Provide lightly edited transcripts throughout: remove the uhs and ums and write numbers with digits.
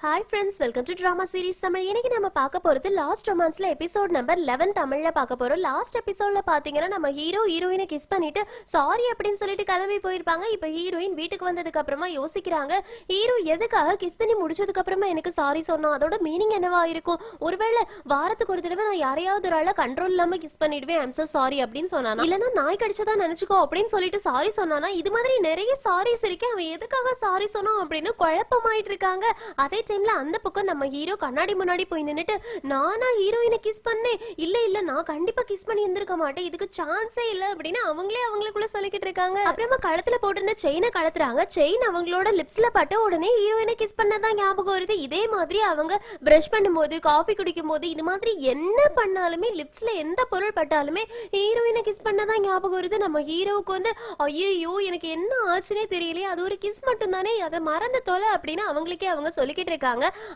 Hi friends, welcome to drama series Tamil. இன்னைக்கு நம்ம பார்க்க போகிறது லாஸ்ட் ரொமான்ஸில் எபிசோட் நம்பர் 11 தமிழில் பார்க்க போகிறோம். லாஸ்ட் எபிசோடில் பார்த்தீங்கன்னா நம்ம ஹீரோயினை கிஸ் பண்ணிட்டு சாரி அப்படின்னு சொல்லிட்டு கிளம்பி போயிருப்பாங்க. இப்போ ஹீரோயின் வீட்டுக்கு வந்ததுக்கு அப்புறமா யோசிக்கிறாங்க, ஹீரோ எதுக்காக கிஸ் பண்ணி முடிச்சதுக்கு அப்புறமா எனக்கு சாரி சொன்னா, அதோட மீனிங் என்னவா இருக்கும்? ஒருவேளை வாரத்துக்கு ஒரு தடவை நான் யாரையாவது ஒரு ஆளை கண்ட்ரோல் இல்லாமல் கிஸ் பண்ணிடுவேன், ஐம் சோ சாரி அப்படின்னு சொன்னானா, இல்லைன்னா நாய் கடிச்சதா நினைச்சுக்கோ அப்படின்னு சொல்லிட்டு சாரி சொன்னானா, இது மாதிரி நிறைய சாரிஸ் இருக்கு. அவன் எதுக்காக சாரி சொன்னான் அப்படின்னு குழப்பமாயிட்டு இருக்காங்க. அதே டைம்ல அந்த பக்கம் நம்ம ஹீரோ கண்ணாடி முன்னாடி போய் நின்னுட்டு, நானா ஹீரோயினை கிஸ் பண்ணேன், இல்ல நான் கண்டிப்பா கிஸ் பண்ணி இருந்திருக்க மாட்டேன், இதுக்கு சான்ஸே இல்ல அப்படின்னு அவங்களுக்குள்ள சொல்லிக்கிட்டு இருக்காங்க. அப்புறமா கழுத்துல போட்டிருந்த செயினை கலத்துறாங்க. செயின் அவங்களோட லிப்ஸ்ல பட்ட உடனே ஹீரோயினை கிஸ் பண்ணதான் ஞாபகம் வருது. இதே மாதிரி அவங்க பிரஷ் பண்ணும்போது, காஃபி குடிக்கும் போது, இது மாதிரி என்ன பண்ணாலுமே, லிப்ஸ்ல எந்த பொருள் பட்டாலுமே ஹீரோயினை கிஸ் பண்ணதான் ஞாபகம் வருது. நம்ம ஹீரோவுக்கு வந்து ஐயோ எனக்கு என்ன ஆச்சுன்னே தெரியலையே, அது ஒரு கிஸ் மட்டும் தானே, அதை மறந்து தொலை அப்படின்னு அவங்களுக்கே அவங்க சொல்லிக்கிட்டு இருக்காங்க.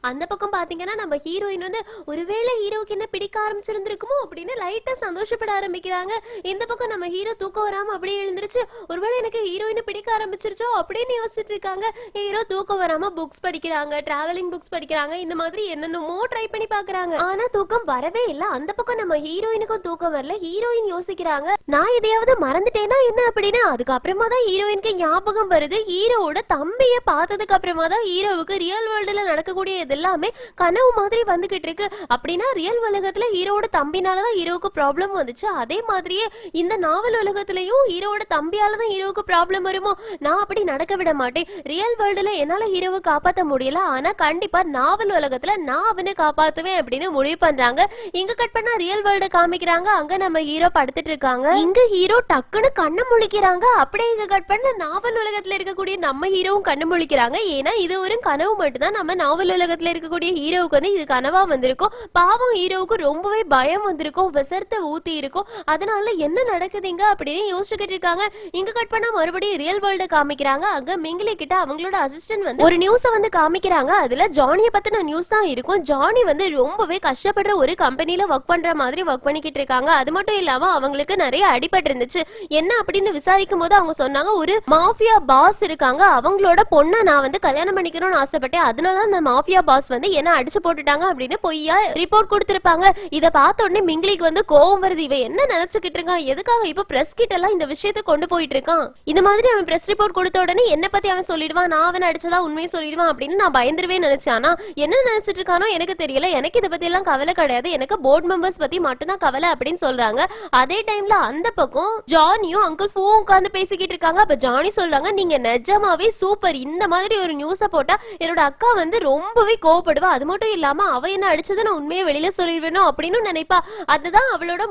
அந்த பக்கம் பாத்தீங்கன்னா நம்ம ஹீரோயின் வந்து ஒருவேளை ஹீரோவுக்கு என்ன பிடிக்க ஆரம்பிச்சிருந்திருக்குமோ அப்படின்னு லைட்டா சந்தோஷப்பட ஆரம்பிக்கிறாங்க. இந்த பக்கம் நம்ம ஹீரோ தூக்கம் வராம அப்படியே எழுந்திருச்சு, ஒருவேளை எனக்கு ஹீரோயினை பிடிக்க ஆரம்பிச்சிருச்சோ அப்படின்னு யோசிச்சுட்டு இருக்காங்க. ஹீரோ தூக்கம் வராம புக்ஸ் படிக்கிறாங்க, டிராவலிங் புக்ஸ் படிக்கிறாங்க, இந்த மாதிரி என்னென்னமோ ட்ரை பண்ணி பாக்குறாங்க. ஆனா தூக்கம் வரவே இல்லை. அந்த பக்கம் நம்ம ஹீரோயினுக்கும் தூக்கம் வரல. ஹீரோயின் யோசிக்கிறாங்க, நான் எதையாவது மறந்துட்டேன்னா என்ன அப்படின்னு. அதுக்கப்புறமா தான் ஹீரோயினுக்கு ஞாபகம் வருது, ஹீரோவோட தம்பியை பார்த்ததுக்கு அப்புறமா தான் ஹீரோவுக்கு ரியல் வேர்ல்டுல நடக்கக்கூடிய எல்லாமே கனவு மாதிரி வந்துகிட்டு இருக்கு. அப்படின்னா ரியல் உலகத்துல ஹீரோட தம்பினாலதான் ஹீரோவுக்கு ப்ராப்ளம் வந்துச்சு, அதே மாதிரியே இந்த நாவல் உலகத்திலயும் ஹீரோட தம்பியாலதான் ஹீரோவுக்கு ப்ராப்ளம் வருமோ? நான் அப்படி நடக்க விட மாட்டேன். ரியல் வேர்ல்டுல என்னால ஹீரோவை காப்பாற்ற முடியல, ஆனா கண்டிப்பா நாவல் உலகத்துல நான் அவனை காப்பாத்துவேன் அப்படின்னு முடிவு பண்றாங்க. இங்க கட் பண்ணா ரியல் வேர்ல்டு காமிக்கிறாங்க. அங்க நம்ம ஹீரோ படுத்துட்டு இருக்காங்க. இங்க ஹீரோ டக்குன்னு கண்ணு முழிக்கிறாங்க. அப்படியே இங்க கட் பண்ண நாவல் உலகத்துல இருக்கக்கூடிய நம்ம ஹீரோவும் கண்ணு முழிக்கிறாங்க. ஏன்னா இது ஒரு கனவு மட்டும்தான். நம்ம நாவல் உலகத்துல இருக்கக்கூடிய ஹீரோவுக்கு வந்து இது கனவா வந்திருக்கும். பாவம் ஹீரோவுக்கு ரொம்பவே பயம் வந்திருக்கும், விசர்த்த ஊத்தி இருக்கும். அதனால என்ன நடக்குதுங்க அப்படின்னு யோசிச்சுக்கிட்டு இருக்காங்க. இங்க கட் பண்ணா மறுபடியும் ரியல் வேர்ல்ட காமிக்கிறாங்க. அங்க மிங்கிலி கிட்ட அவங்களோட அசிஸ்டன்ட் வந்து ஒரு நியூஸ வந்து காமிக்கிறாங்க. அதுல ஜானிய பத்தின நியூஸ் தான் இருக்கும். ஜானி வந்து ரொம்பவே கஷ்டப்படுற ஒரு கம்பெனில ஒர்க் பண்ற மாதிரி ஒர்க் பண்ணிக்கிட்டு இருக்காங்க. அது மட்டும் இல்லாம அவங்களுக்கு நிறைய அடிபட்டு இருந்துச்சு. என்ன அப்படின்னு விசாரிக்கும் போது அவங்க சொன்னாங்க, ஒரு மாஃபியா பாஸ் இருக்காங்க, அவங்களோட பொண்ணை நான் வந்து கல்யாணம் பண்ணிக்கணும்னு ஆசைப்பட்டேன், அதனால அந்த மாஃபியா பாஸ் வந்து என்ன அடிச்சு போட்டுட்டாங்க அப்படின்னு பொய்யா ரிப்போர்ட் கொடுத்திருப்பாங்க. இத பார்த்த உடனே மிங்கிலிக்கு வந்து கோவம் வருது. இவ என்ன நினைச்சுக்கிட்டு இருக்கான், எதுக்காக இப்ப பிரஸ் கிட்ட எல்லாம் இந்த விஷயத்தை கொண்டு போயிட்டு இருக்கான்? இந்த மாதிரி அவன் பிரஸ் ரிப்போர்ட் கொடுத்த உடனே என்ன பத்தி அவன் சொல்லிடுவான், நான் அவன் அடிச்சதா உண்மையை சொல்லிடுவான் அப்படின்னு நான் பயந்துருவே நினைச்சானா, என்ன நினைச்சிட்டு இருக்கானோ எனக்கு தெரியல. எனக்கு இதை பத்தி எல்லாம் கவலை கிடையாது, எனக்கு போர்டு மெம்பர்ஸ் பத்தி மட்டும்தான் கவலை அப்படின்னு சொல்றாங்க. அதே டைம்ல அந்த பக்கம் ஜானியும் அங்கிள் ஃபூவும் உட்கார்ந்து பேசிக்கிட்டு இருக்காங்க. அப்ப ஜானி சொல்றாங்க, நீங்க நிஜமாவே சூப்பர், இந்த மாதிரி ஒரு நியூஸை போட்டா என்னோட அக்கா வந்து ரொம்பவே கோவப்படுவா, அது மட்டும் இல்லாம அவ என்ன அடிச்சதை நான் உண்மையை வெளியில சொல்லிடுவேனோ அப்படின்னு நினைப்பா. அதுதான் அவளோட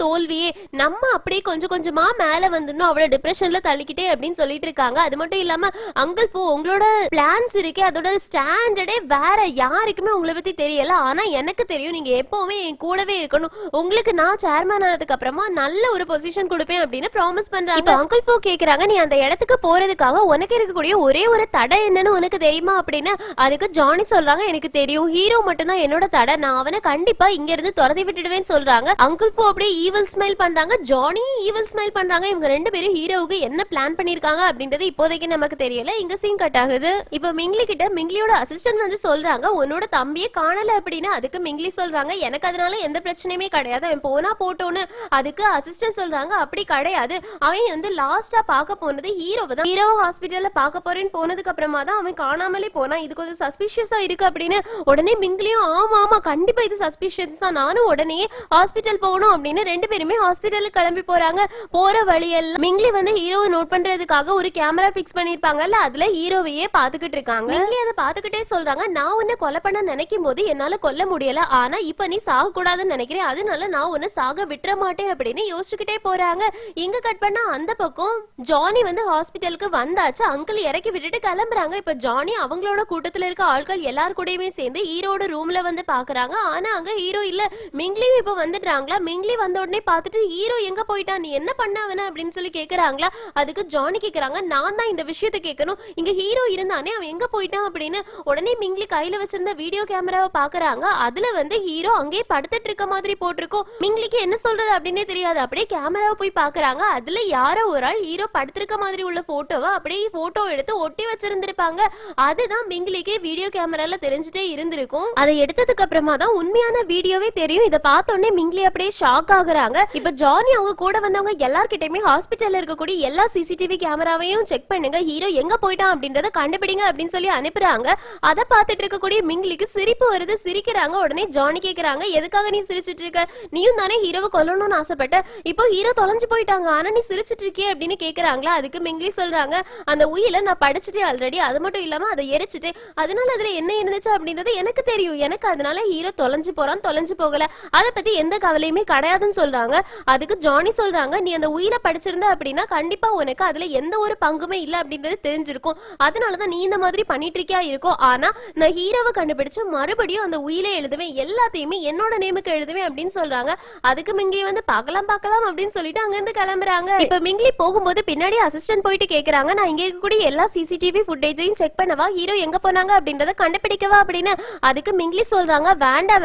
தோல்வியே. நம்ம அப்படியே கொஞ்சம் கொஞ்சமா மேல வந்துடணும், அவளோட டிப்ரெஷன்ல தள்ளிக்கிட்டே அப்படின்னு சொல்லிட்டு இருக்காங்க. அது மட்டும் இல்லாம அங்கிள் பூ, உங்களோட பிளான்ஸ் இருக்கே அதோட ஸ்டாண்டர்டே வேற, யாருக்குமே உங்களை பத்தி தெரியல, ஆனா எனக்கு தெரியும், நீங்க எப்பவுமே என் கூடவே இருக்கணும், உங்களுக்கு நான் சேர்மேன் ஆனதுக்கு அப்புறமா நல்ல ஒரு பொசிஷன் கொடுப்பேன் அப்படின்னு ப்ராமிஸ் பண்றாங்க. அங்கிள் பூ கேக்குறாங்க, நீ அந்த இடத்துக்கு போறதுக்காக உனக்கு இருக்கக்கூடிய ஒரே ஒரு தடை என்னன்னு உனக்கு தெரியுமா அப்படின்னு. அதுக்கு ஜானி சொல்றாங்க, எனக்கு தெரியும், ஹீரோ மட்டும் தான் என்னோட தடை, நான் அவனை கண்டிப்பா இங்க இருந்து துரத்தி விட்டுடுவேன்னு சொல்றாங்க. அங்கிள் பூ அப்படியே ஈவில் ஸ்மைல் பண்றாங்க, ஜானி ஈவில் ஸ்மைல் பண்றாங்க. இவங்க ரெண்டு பேரும் ஹீரோவுக்கு என்ன பிளான் பண்ணிருக்காங்க அப்படின்றது இப்போதைக்கு நமக்கு தெரியல. இங்க சீன் கட் ஆகுது. இப்ப மிங்லி கிட்ட மிங்லியோட அசிஸ்டன்ட் வந்து சொல்றாங்க, உன்னோட தம்பியே காணல அப்படின்னு. அதுக்கு மிங்லி சொல்றாங்க, எனக்கு அதனால எந்த பிரச்சனையுமே கிடையாது, அவன் போனா போட்டோன்னு. அதுக்கு அசிஸ்டன்ட் சொல்றாங்க, அப்படி கிடையாது, அவன் வந்து லாஸ்டா பார்க்க போனது ஹீரோவை தான், ஹீரோ ஹாஸ்பிட்டல்ல பார்க்க போறேன்னு போனதுக்கு அப்புறமா தான் அவன் காணாமலே போனா, இது கொஞ்சம் சஸ்பிஷியஸா இருக்கு அப்படின்னு. உடனே மிங்கிலியும் ஆமா கண்டிப்பா இது சஸ்பிஷியஸ் தான், நானும் உடனே ஹாஸ்பிட்டல் போகணும் அப்படின்னு ரெண்டு பேருமே ஹாஸ்பிட்டலுக்கு கிளம்பி போறாங்க. போற வழியெல்லாம் மிங்கிலி வந்து ஹீரோவை நோட் பண்றதுக்காக ஒரு கேமரா பிக்ஸ் பண்ணிருப்பாங்கல்ல, அதுல ஹீரோவையே பாத்துக்கிட்டு இருக்காங்க. மிங்கிலி அதை பாத்துக்கிட்டே சொல்றாங்க, நான் உன்னை கொலை பண்ண நினைக்கும் போது என்னால கொல்ல முடியல, ஆனா இப்ப நீ சாக கூடாதுன்னு நினைக்கிறேன், அதனால நான் உன்னை சாக விட்டுற மாட்டேன் அப்படின்னு யோசிச்சுக்கிட்டே போறாங்க. இங்க கட் பண்ணா அந்த பக்கம் ஜானி வந்து ஹாஸ்பிட்டலுக்கு வந்தாச்சு. அங்கிள் இறக்கி விட்டுட்டு கிளம்புறாங்க. இப்ப ஜானி அவங்களோட கூட்டத்துல இருக்க ஆட்கள் எல்லாரு கூடயுமே சேர்ந்து ஹீரோட ரூம்ல வந்து பாக்குறாங்க. ஆனா அங்க ஹீரோ இல்ல. மிங்லியும் இப்ப வந்துடுறாங்களா. மிங்லி வந்த உடனே பாத்துட்டு, ஹீரோ எங்க போயிட்டான், நீ என்ன பண்ணவன அப்படின்னு சொல்லி கேக்குறாங்களா. அதுக்கு ஜானி கேக்குறாங்க, நான் தான் இந்த விஷயத்த கேட்கணும், இங்க ஹீரோ இருந்தானே அவன் எங்க போயிட்டான் அப்படின்னு. உடனே மிங்லி கையில வச்சிருந்த வீடியோ கேமராவை பாக்குறாங்க. அதுல வந்து ஹீரோ அங்கே படுத்துட்டு இருக்க மாதிரி போட்டிருக்கும். மிங்லிக்கு என்ன சொல்றது அப்படின்னே தெரியாது. அப்படியே கேமராவை போய் பாக்குறாங்க. அதுல யாரோ ஒரு ஆள் ஹீரோ படுத்திருக்க மாதிரி உள்ள போட்டோவை அப்படியே போட்டோ எடுத்து ஒட்டி வச்சிருந்திருப்பாங்க. அதுதான் மிங்லிக்கு வீடியோ கேமரால தெரிஞ்சுட்டே இருந்திருக்கும். அதை எடுத்ததுக்கு அப்புறமா தான் உண்மையான வீடியோவே தெரியும். இதை பார்த்த உடனே மிங்லி அப்படியே ஷாக் ஆகுறாங்க. இப்ப ஜானி அவங்க கூட வந்தவங்க எல்லார்கிட்டயுமே ஹாஸ்பிட்டல்ல இருக்கக்கூடிய எல்லா சிசிடிவி கேமராவையும் செக் பண்ணுங்க, ஹீரோ எங்க போயிட்டான் அப்படின்றத கண்டுபிடிங்க அப்படின்னு சொல்லி அனுப்புறாங்க. அதை பார்த்துட்டு இருக்கக்கூடிய மிங்லிக்கு சிரிப்பு வருது, சிரிக்கிறாங்க. உடனே ஜானி கேக்குறாங்க, எதுக்காக நீ சிரிச்சிட்டு இருக்க? நீயும் தானே ஹீரோவை கொல்லணும்னு ஆசைப்பட்ட, இப்போ ஹீரோ தொலைஞ்சு போயிட்டாங்க, ஆனா நீ சிரிச்சிட்டு இருக்கியே அப்படின்னு கேக்குறாங்களா. அதுக்கு மிங்லி சொல்றாங்க, அந்த உயில நான் படிச்சுட்டே ஆல்ரெடி, அது மட்டும் இல்லாம அதை எரிச்சுட்டு, அதனால அதுல என்ன இருந்துச்சு அப்படின்றது எனக்கு தெரியும், எனக்கு அதனால ஹீரோ தொலைஞ்சு போறான், தொலைஞ்சு போகல, அதை பத்தி எந்த கவலையுமே கிடையாதுன்னு சொல்றாங்க. அதுக்கு ஜானி சொல்றாங்க, நீ அந்த உயிரை படிச்சிருந்த அப்படின்னா கண்டிப்பா உனக்கு அதுல எந்த ஒரு பங்குமே இல்ல அப்படின்றது தெரிஞ்சிருக்கும், அதனாலதான் நீ இந்த மாதிரி பண்ணிட்டு இருக்கியா இருக்கும். ஆனா நான் ஹீரோவை கண்டுபிடிச்சு மறுபடியும் அந்த உயிரை எழுதுவேன், எல்லாத்தையுமே என்னோட நேமுக்கு எழுதுவேன் அப்படின்னு சொல்றாங்க. அதுக்கு மிங்லி வந்து பார்க்கலாம் அப்படின்னு சொல்லிட்டு அங்க இருந்து கிளம்புறாங்க. இப்ப மிங்லி போகும்போது பின்னாடி அசிஸ்டன்ட் போயிட்டு கேக்குறாங்க, நான் இங்க இருக்கக்கூடிய எல்லா சிசிடிவி ஃபுட்டேஜையும் செக் பண்ணவா, ஹீரோ எங்க போனாங்க அப்படின்றத கண்டுபிடிக்கவா அப்படின்னு. அதுக்கு மிங்லி சொல்றாங்க, வேண்டாம்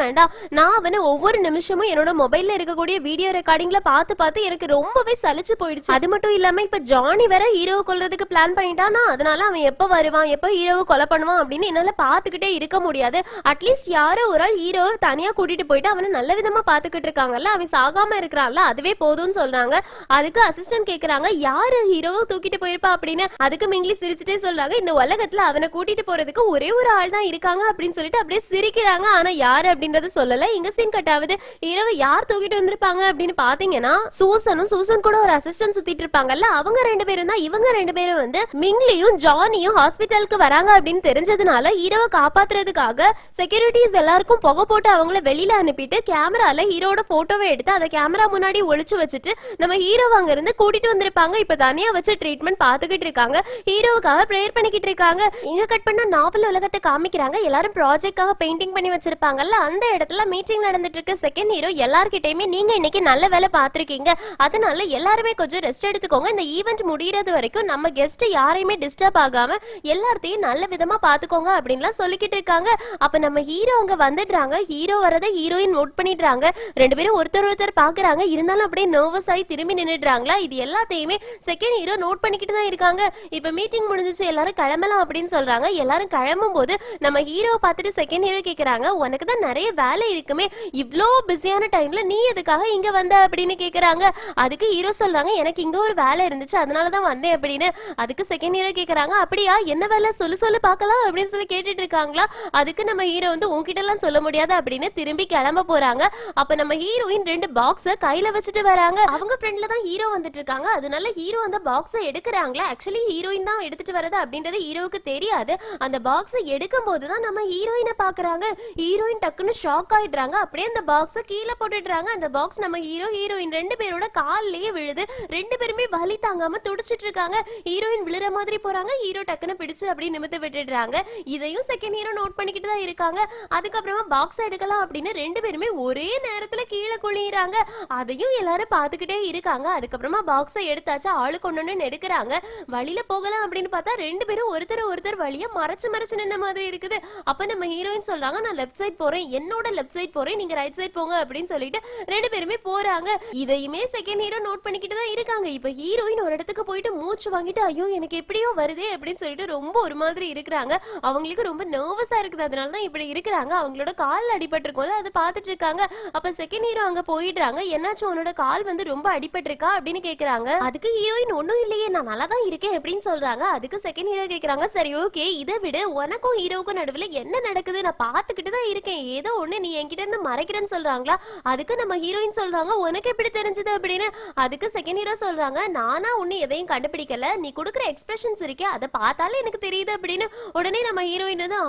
நான் அவனை ஒவ்வொரு நிமிஷமும் என்னோட மொபைல்ல இருக்கக்கூடிய வீடியோ ரெக்கார்டிங்ல பார்த்து எனக்கு ரொம்பவே சலிச்சு போயிடுச்சு. அது மட்டும் இல்லாம இப்ப ஜானி வேற ஹீரோவை கொல்றதுக்கு பிளான் பண்ணிட்டானா, அதனால அவன் எப்ப வருவான், எப்ப ஹீரோவை கொலை பண்ணுவான் அப்படின்னு என்னால பாத்துக்கிட்டே இருக்க முடியாது. அட்லீஸ்ட் யாரோ ஒரு ஆள் ஹீரோவை தனியா கூட்டிட்டு போயிட்டு அவனை நல்ல விதமா பாத்துக்கிட்டு இருக்காங்கல்ல, அவன் சாகாம இருக்கிறான்ல, அதுவே போதும்னு சொல்றாங்க. அதுக்கு அசிஸ்டன்ட் கேக்குறாங்க, யாரு ஹீரோவை தூக்கிட்டு போயிருப்பா அப்படின்னு. அதுக்கு மிங்லி சிரிச்சுட்டே சொல்றாங்க, இந்த உலகத்துல அவனை கூட்டிட்டு போறதுக்கு ஒரே ஒரு ஆள் தான் இருக்காங்க அப்படின்னு சொல்லிட்டு அப்படியே சிரிக்கிறாங்க. ஆனா யாரு அப்படின்றத சொல்லல. இங்க சீன் கட் ஆகுது. ஹீரோவை யார் தூக்கிட்டு வந்திருப்பாங்க அப்படின்னு பாத்தீங்கன்னா சூசன் கூட ஒரு அசிஸ்டன்ட் சுத்திட்டு இருப்பாங்கல்ல, அவங்க ரெண்டு பேரும் தான். இவங்க ரெண்டு பேரும் வந்து மிங்லியும் ஜானியும் ஹாஸ்பிட்டலுக்கு வராங்க அப்படின்னு தெரிஞ்சதுனால ஹீரோவை காப்பாத்துறதுக்காக செக்யூரிட்டிஸ் எல்லாருக்கும் புகை போட்டு அவங்கள வெளியில அனுப்பிட்டு கேமரால ஹீரோட போட்டோவை எடுத்து அதை கேமரா முன்னாடி ஒளிச்சு வச்சுட்டு நம்ம ஹீரோ அங்க இருந்து கூட்டிட்டு வந்திருப்பாங்க. இப்ப தனியா வச்சு ட்ரீட்மெண்ட் பாத்துக்கிட்டு இருக்காங்க, ஹீரோவுக்காக பிரேயர் பண்ணிக்கிட்டு இருக்காங்க. இங்க கட் பண்ண நாவல் உலகத்தை காமிக்கிறாங்க. எல்லாரும் ப்ராஜெக்டாக பெயிண்டிங் பண்ணி வச்சிருப்பாங்கல்ல, அந்த இடத்துல மீட்டிங் நடந்துட்டு இருக்கு. செகண்ட் ஹீரோ எல்லார்கிட்டயுமே நீங்க இன்னைக்கு நல்ல வேலை பார்த்திருக்கீங்க, அதனால எல்லாருமே கொஞ்சம் ரெஸ்ட் எடுத்துக்கோங்க, இந்த ஈவென்ட் முடியறது வரைக்கும் நம்ம கெஸ்ட் யாரையுமே டிஸ்டர்ப் ஆகாம எல்லாத்தையும் நல்ல விதமா பாத்துக்கோங்க அப்படின்லாம் சொல்லிக்கிட்டு இருக்காங்க. அப்ப நம்ம ஹீரோ அங்க வந்துடுறாங்க. ஹீரோ வரதை ஹீரோயின் நோட் பண்ணிடுறாங்க. ரெண்டு பேரும் ஒருத்தர் பாக்குறாங்க, இருந்தாலும் அப்படியே நர்வஸ் ஆகி திரும்பி நின்னுடுறாங்களா. இது எல்லாத்தையுமே செகண்ட் ஹீரோ நோட் பண்ணிக்கிட்டு தான் இருக்காங்க. இப்ப மீட்டிங் முடிஞ்சிச்சு, எல்லாரும் கிளம்பலாம் அப்படின்னு சொல்றாங்க. எல்லாரும் கிளம்பும் போது நம்ம ஹீரோவை பார்த்துட்டு செகண்ட் ஹீரோ கேக்குறாங்க, உனக்கு தான் நிறைய வேலை இருக்குமே, இவ்ளோ பிஸியான டைம்ல நீ எதுக்காக இங்க வந்த அப்படின்னு கேக்குறாங்க. அதுக்கு ஹீரோ சொல்றாங்க, எனக்கு இங்க ஒரு வேலை இருந்துச்சு, அதனாலதான் வந்தேன் அப்படின்னு. அதுக்கு செகண்ட் ஹீரோ கேக்குறாங்க, அப்படியா என்ன வேலை சொல்லு பார்க்கலாம் அப்படின்னு சொல்லி கேட்டுட்டு இருக்காங்களா. அதுக்கு நம்ம ஹீரோ வந்து உன்கிட்ட எல்லாம் சொல்ல முடியாது அப்படின்னு திரும்பி கிளம்ப போறாங்க. அப்ப நம்ம ஹீரோயின் ரெண்டு பாக்ஸ கையில வச்சுட்டு வராங்க. அவங்க ஃப்ரெண்ட்ல தான் ஹீரோ வந்துட்டு இருக்காங்க, அதனால ஹீரோ அந்த பாக்ஸை எடுக்கிறாங்களா. ஆக்சுவலி ஹீரோயின் தான் எடுத்துட்டு வரது அப்படின்றது ஹீரோவுக்கு தெரியாது. அந்த பாக்ஸை எடுக்கும் போதுதான் நம்ம ஹீரோயினை பாக்குறாங்க. ஹீரோயின் டக்குன்னு ஷாக் ஆயிடுறாங்க. அப்படியே அந்த பாக்ஸை கீழே போட்டுடுறாங்க. அந்த பாக்ஸ் நம்ம ஹீரோயின் ரெண்டு பேரோட கால்லயே விழுது. ரெண்டு பேருமே வலி தாங்காம துடிச்சிட்டு இருக்காங்க. ஹீரோயின் விழுற மாதிரி போறாங்க, ஹீரோ டக்குன்னு பிடிச்சு அப்படியே நிமித்து விட்டுடுறாங்க. இதையும் செகண்ட் ஹீரோ நோட் பண்ணிக்கிட்டு தான் இருக்காங்க. அதுக்கப்புறமா பாக்ஸ் எடுக்கலாம் அப்படின்னு ரெண்டு பேருமே ஒரே நேரத்துல கீழே குளிறாங்க. அதையும் எல்லாரும் பாத்துக்கிட்டே இருக்காங்க. அதுக்கப்புறமா பாக்ஸை எடுத்தாச்சு, ஆளுக்கு ஒண்ணு எடுக்கிறாங்க. வழியில போகலாம் அப்படின்னு பார்த்தா ரெண்டு பேரும் ஒருத்தர் வழியா மறைச்சு நின்ன மாதிரி இருக்குது. அப்ப நம்ம ஹீரோயின் சொல்றாங்க, நான் லெஃப்ட் சைட் போறேன், என்னோட லெஃப்ட் சைட் போறேன், நீங்க ரைட் சைட் போங்க அப்படின்னு சொல்லிட்டு ரெண்டு பேருமே போறாங்க. இதையுமே செகண்ட் ஹீரோ நோட் பண்ணிக்கிட்டு தான் இருக்காங்க. இப்ப ஹீரோயின் ஒரு இடத்துக்கு போயிட்டு மூச்சு வாங்கிட்டு ஐயோ எனக்கு எப்படியோ வருதே அப்படின்னு சொல்லிட்டு ரொம்ப ஒரு மாதிரி இருக்கிறாங்க. அவங்களுக்கு ரொம்ப நர்வஸா இருக்குது, அதனாலதான் இப்படி இருக்கிறாங்க. அவங்களோட கால் அடிபட்டு இருக்கும், அதை பார்த்துட்டு இருக்காங்க. அப்ப செகண்ட் ஹீரோ அங்க போயிடுறாங்க. என்னாச்சும் உன்னோட கால் வந்து ரொம்ப அடிபட்டு இருக்கா அப்படின்னு கேக்குறாங்க. அதுக்கு ஹீரோயின் ஒன்னும் இல்லையே, நான் நல்லா தான் இருக்கேன் அப்படின்னு சொல்றாங்க. அதுக்கு செகண்ட் ஹீரோ கேக்குறாங்க, சரி ஓகே, இதை விட உனக்கும் ஹீரோவுக்கும் நடுவில் என்ன நடக்குது நான் பார்த்துக்கிட்டு தான் இருக்கேன், ஏதோ ஒண்ணு நீ என்கிட்ட இருந்து மறைக்கிறேன்னு சொல்றாங்களா. அதுக்கு நம்ம ஹீரோயின் சொல்றாங்க, உனக்கு எப்படி தெரிஞ்சது அப்படின்னு. அதுக்கு செகண்ட் ஹீரோ சொல்றாங்க, நானா ஒண்ணு எதையும் கண்டுபிடிக்கல, நீ கொடுக்குற எக்ஸ்பிரஷன்ஸ் இருக்கே அதை பார்த்தாலே எனக்கு தெரியுது அப்படின்னு. உடனே நம்ம ஹீரோயின் வந்து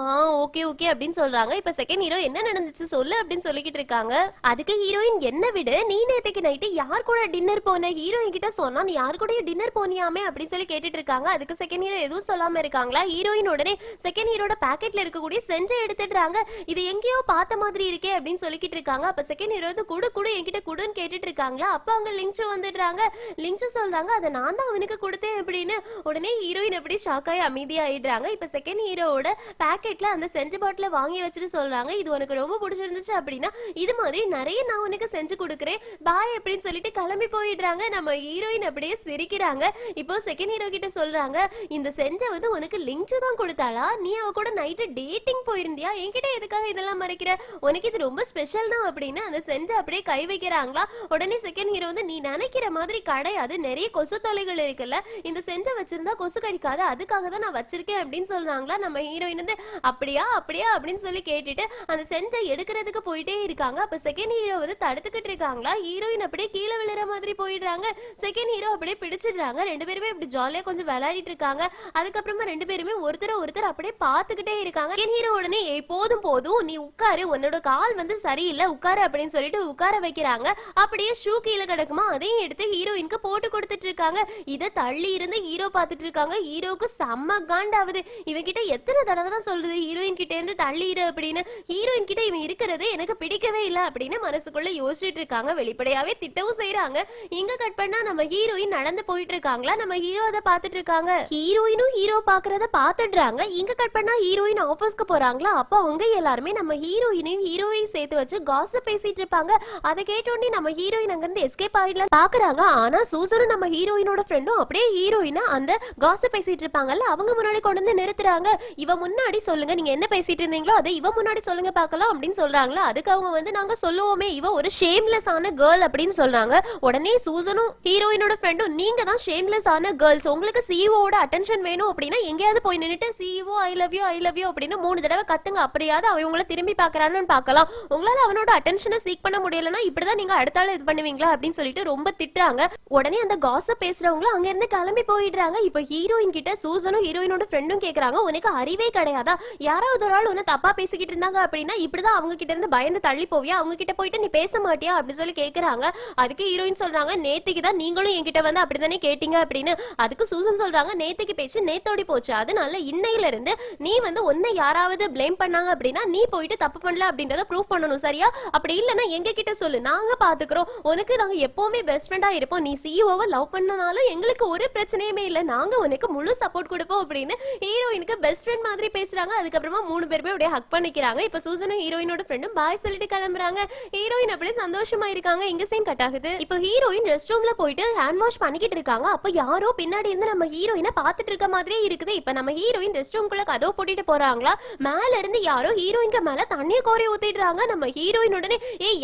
ஓகே அப்படின்னு சொல்றாங்க. இப்ப செகண்ட் ஹீரோ என்ன நடந்துச்சு சொல்லு அப்படின்னு சொல்லிக்கிட்டு இருக்காங்க. அதுக்கு ஹீரோயின், என்ன விடு, நீ நேத்துக்கு நைட்டு யார் கூட டின்னர் போன, ஹீரோ என்கிட்ட சொன்னா நீ யார் கூட டின்னர் போனியாமே அப்படின்னு சொல்லி கேட்டுட்டு இருக்காங்க. அதுக்கு செகண்ட் ஹீரோ எதுவும் சொல்லாம இருக்காங்களா. ஹீரோயின் உடனே செகண்ட் ஹீரோட பாக்கெட்ல இருக்கக்கூடிய சென்டை எடுத்துடுறாங்க. இது எங்கேயோ பார்த்த மாதிரி இருக்கே அப்படின்னு சொல்லிக்கிட்டு இருக்காங்க. அப்ப செகண்ட் ஹீரோ குடு என்கிட்ட குடுன்னு கேட்டுட்டு இருக்காங்களா. அப்ப அவங்க லிங்க் வந்துடுறாங்க. லிங்க் சொல்றாங்க, அதை நான் தான் அவனுக்கு கொடுத்தேன் அப்படின்னு. உடனே ஹீரோயின் எப்படி ஷாக் ஆகி அமைதியாயிடுறாங்க. இப்ப செகண்ட் ஹீரோவோட பாக்கெட்ல அந்த சென்ட் பாட்டில வாங்கி வச்சுட்டு சொல்றாங்க, இது உனக்கு ரொம்ப பிடிச்சிருந்துச்சு அப்படின்னா இது மாதிரி நிறைய நான் உனக்கு செஞ்சு கொடுக்குறேன், பாய் அப்படின்னு சொல்லிட்டு கிளம்பி போயிடுறாங்க. நம்ம ஹீரோயின் அப்படியே சிரிக்கிறாங்க. இப்போ செகண்ட் ஹீரோ கிட்ட சொல்றாங்க, இந்த சென்டை வந்து உனக்கு லிங்க் தான் கொடுத்தாளா, நீ அவ ஹீரோவை கூட நைட்டு டேட்டிங் போயிருந்தியா, என்கிட்ட எதுக்காக இதெல்லாம் மறைக்கிற, உனக்கு இது ரொம்ப ஸ்பெஷல் தான் அப்படின்னு அந்த சென்ட் அப்படியே கை வைக்கிறாங்களா. உடனே செகண்ட் ஹீரோ வந்து நீ நினைக்கிற மாதிரி கிடையாது, நிறைய கொசு தொலைகள் இருக்குல்ல, இந்த சென்ட்டை வச்சிருந்தா கொசு கடிக்காது, அதுக்காக தான் நான் வச்சிருக்கேன் அப்படின்னு சொல்றாங்களா. நம்ம ஹீரோயின் வந்து அப்படியா அப்படியா அப்படின்னு சொல்லி கேட்டுட்டு அந்த சென்ட்டை எடுக்கிறதுக்கு போயிட்டே இருக்காங்க. அப்ப செகண்ட் ஹீரோ வந்து தடுத்துக்கிட்டு இருக்காங்களா. ஹீரோயின் அப்படியே கீழே விழுற மாதிரி போயிடுறாங்க. செகண்ட் ஹீரோ அப்படியே பிடிச்சிடுறாங்க. ரெண்டு பேருமே இப்படி ஜாலியா கொஞ்சம் விளையாடிட்டு இருக்காங்க. அதுக்கப்புறமா ரெண்டு பேருமே ஒருத்தர் அப்படியே பார்த்துக்கிட்டே இருக்காங்க. செகண்ட் ஹீரோ உடனே போதும் போதும் நீ உட்காரு, உன்னோட கால் வந்து சரியில்லை உட்காரு அப்படின்னு சொல்லிட்டு உட்கார வைக்கிறாங்க. அப்படியே ஷூ கீழே கிடக்குமா, அதையும் எடுத்து ஹீரோயினுக்கு போட்டு கொடுத்துட்டு இருக்காங்க. இதை தள்ளி இருந்து ஹீரோ பார்த்துட்டு இருக்காங்க. ஹீரோக்கு செம்ம காண்டாவது. இவங்கிட்ட எத்தனை தடவை தான் சொல்றது ஹீரோயின் கிட்ட இருந்து தள்ளி இரு அப்படின்னு. ஹீரோயின் கிட்ட இவன் இருக்கிறது எனக்கு பிடிக்கவே இல்லை அப்படின்னு மனசுக்குள்ள யோசிச்சுட்டு இருக்காங்க. வெளிப்படையாவே திட்டவும் செய்யறாங்க. இங்க கட் பண்ணா நம்ம ஹீரோயின் நடந்து போயிட்டு இருக்காங்களா. நம்ம ஹீரோ அதை பார்த்துட்டு இருக்காங்க. ஹீரோயினும் ஹீரோ பாக்குறத பாத்துடுறாங்க. இங்க கட் பண்ணா ஹீரோயின் ஆபீஸ்க்கு போறாங்களா. அப்ப அவங்க எல்லாருமே நம்ம ஹீரோயினையும் ஹீரோவையும் சேர்த்து வச்சு காசிப் பேசிட்டு இருப்பாங்க. அதை கேட்டோடனே நம்ம ஹீரோயின் அங்க இருந்து எஸ்கேப் ஆயிடலாம் பாக்குறாங்க. ஆனா சூசனும் நம்ம ஹீரோயினோட ஃப்ரெண்டும் அப்படியே ஹீரோயினை அந்த காசிப் பேசிட்டு இருப்பாங்கல்ல அவங்க முன்னாடி கொண்டு வந்து நிறுத்துறாங்க. இவ முன்னாடி சொல்லுங்க, நீங்க என்ன பேசிட்டு இருந்தீங்களோ அதை இவ முன்னாடி சொல்லுங்க பார்க்கலாம் அப்படின்னு சொல்றாங்களா. அதுக்கு அவங்க வந்து நாங்க சொல்லுவோமே இவ ஒரு ஷேம்லெஸ் ஆன கேர்ள் அப்படின்னு சொல்றாங்க. உடனே சூசனும் ஹீரோயினோட ஃப்ரெண்டும் நீங்க தான் ஷேம்லெஸ் ஆன கேர்ள்ஸ், உங்களுக்கு சிஇஓட அட்டென்ஷன் வேணும் அப்படின்னா எங்கேயாவது போய் நின்னுட்டு CEO I love you I love you அப்படின்னு 3 தடவை கத்துங்க. அப்படியாவது அவன் உங்களை திரும்பி பாக்குறான்னு பார்க்கலாம். உங்களால அவனோட அட்டென்ஷனை சீக் பண்ண முடியலன்னா இப்படிதான் நீங்க அடுத்த ஆள் இது பண்ணுவீங்களா அப்படின்னு சொல்லிட்டு ரொம்ப திட்டுறாங்க. உடனே அந்த காசிப் பேசுறவங்களும் அங்க இருந்து கிளம்பி போயிடுறாங்க. இப்ப ஹீரோயின் கிட்ட சூசனும் ஹீரோயினோட ஃப்ரெண்டும் கேக்குறாங்க, உனக்கு அறிவே கிடையாதா, யாராவது ஒரு ஆள் உன்னை தப்பா பேசிக்கிட்டு இருந்தாங்க அப்படின்னா இப்படிதான் அவங்க கிட்ட இருந்து பயந்து தள்ளி போவியா, அவங்க கிட்ட போயிட்டு நீ பேச மாட்டியா அப்படின்னு சொல்லி கேக்குறாங்க. அதுக்கு ஹீரோயின் சொல்றாங்க, நேத்திக்கு தான் நீங்களும் என்கிட்ட வந்து அப்படித்தானே கேட்டீங்க அப்படின்னு. அதுக்கு சூசன் சொல்றாங்க, நேத்திக்கு பேச்சு நேத்தோடி போச்சு, அதனால இன்னையில இருந்து நீ வந்து உன்னை யாராவது பிளேம் பண்ணாங்க அப்படின்னா நீ போயிட்டு தப்பு பண்ணல அப்படின்றத ப்ரூவ் பண்ணணும், சரியா? அப்படி இல்லைன்னா எங்க கிட்ட சொல்லு, நாங்க பாத்துக்கிறோம், உனக்கு நாங்க எப்பவுமே பெஸ்ட் ஃப்ரெண்டா இருப்போம், நீ சிஇஓவை லவ் பண்ணனாலும் எங்களுக்கு ஒரு பிரச்சனையுமே இல்லை, நாங்க உனக்கு முழு சப்போர்ட் கொடுப்போம் அப்படின்னு ஹீரோயினுக்கு பெஸ்ட் ஃப்ரெண்ட் மாதிரி பேசுறாங்க. அதுக்கப்புறமா 3 பேருமே அப்படியே ஹக் பண்ணிக்கிறாங்க. இப்ப சூசனும் ஹீரோயினோட ஃப்ரெண்டும் பாய் சொல்லிட்டு கிளம்புறாங்க. ஹீரோயின் அப்படியே சந்தோஷமா இருக்காங்க. இங்க சீன் கட் ஆகுது. இப்ப ஹீரோயின் ரெஸ்ட் ரூம்ல போயிட்டு ஹேண்ட் வாஷ் பண்ணிக்கிட்டு இருக்காங்க. அப்ப யாரோ பின்னாடி இருந்து நம்ம ஹீரோயினை பார்த்துட்டு இருக்க மாதிரியே இருக்குது. இப்ப நம்ம ஹீரோயின் ரெஸ்ட் ரூம்குள்ள கதவு போட்டுட்டு போறாங்களா. மேல இருந்து யாரோ ஹீரோயினுக்கு மேல தண்ணிய கோரி ஊத்திடுறாங்க. நம்ம ஹீரோயின் உடனே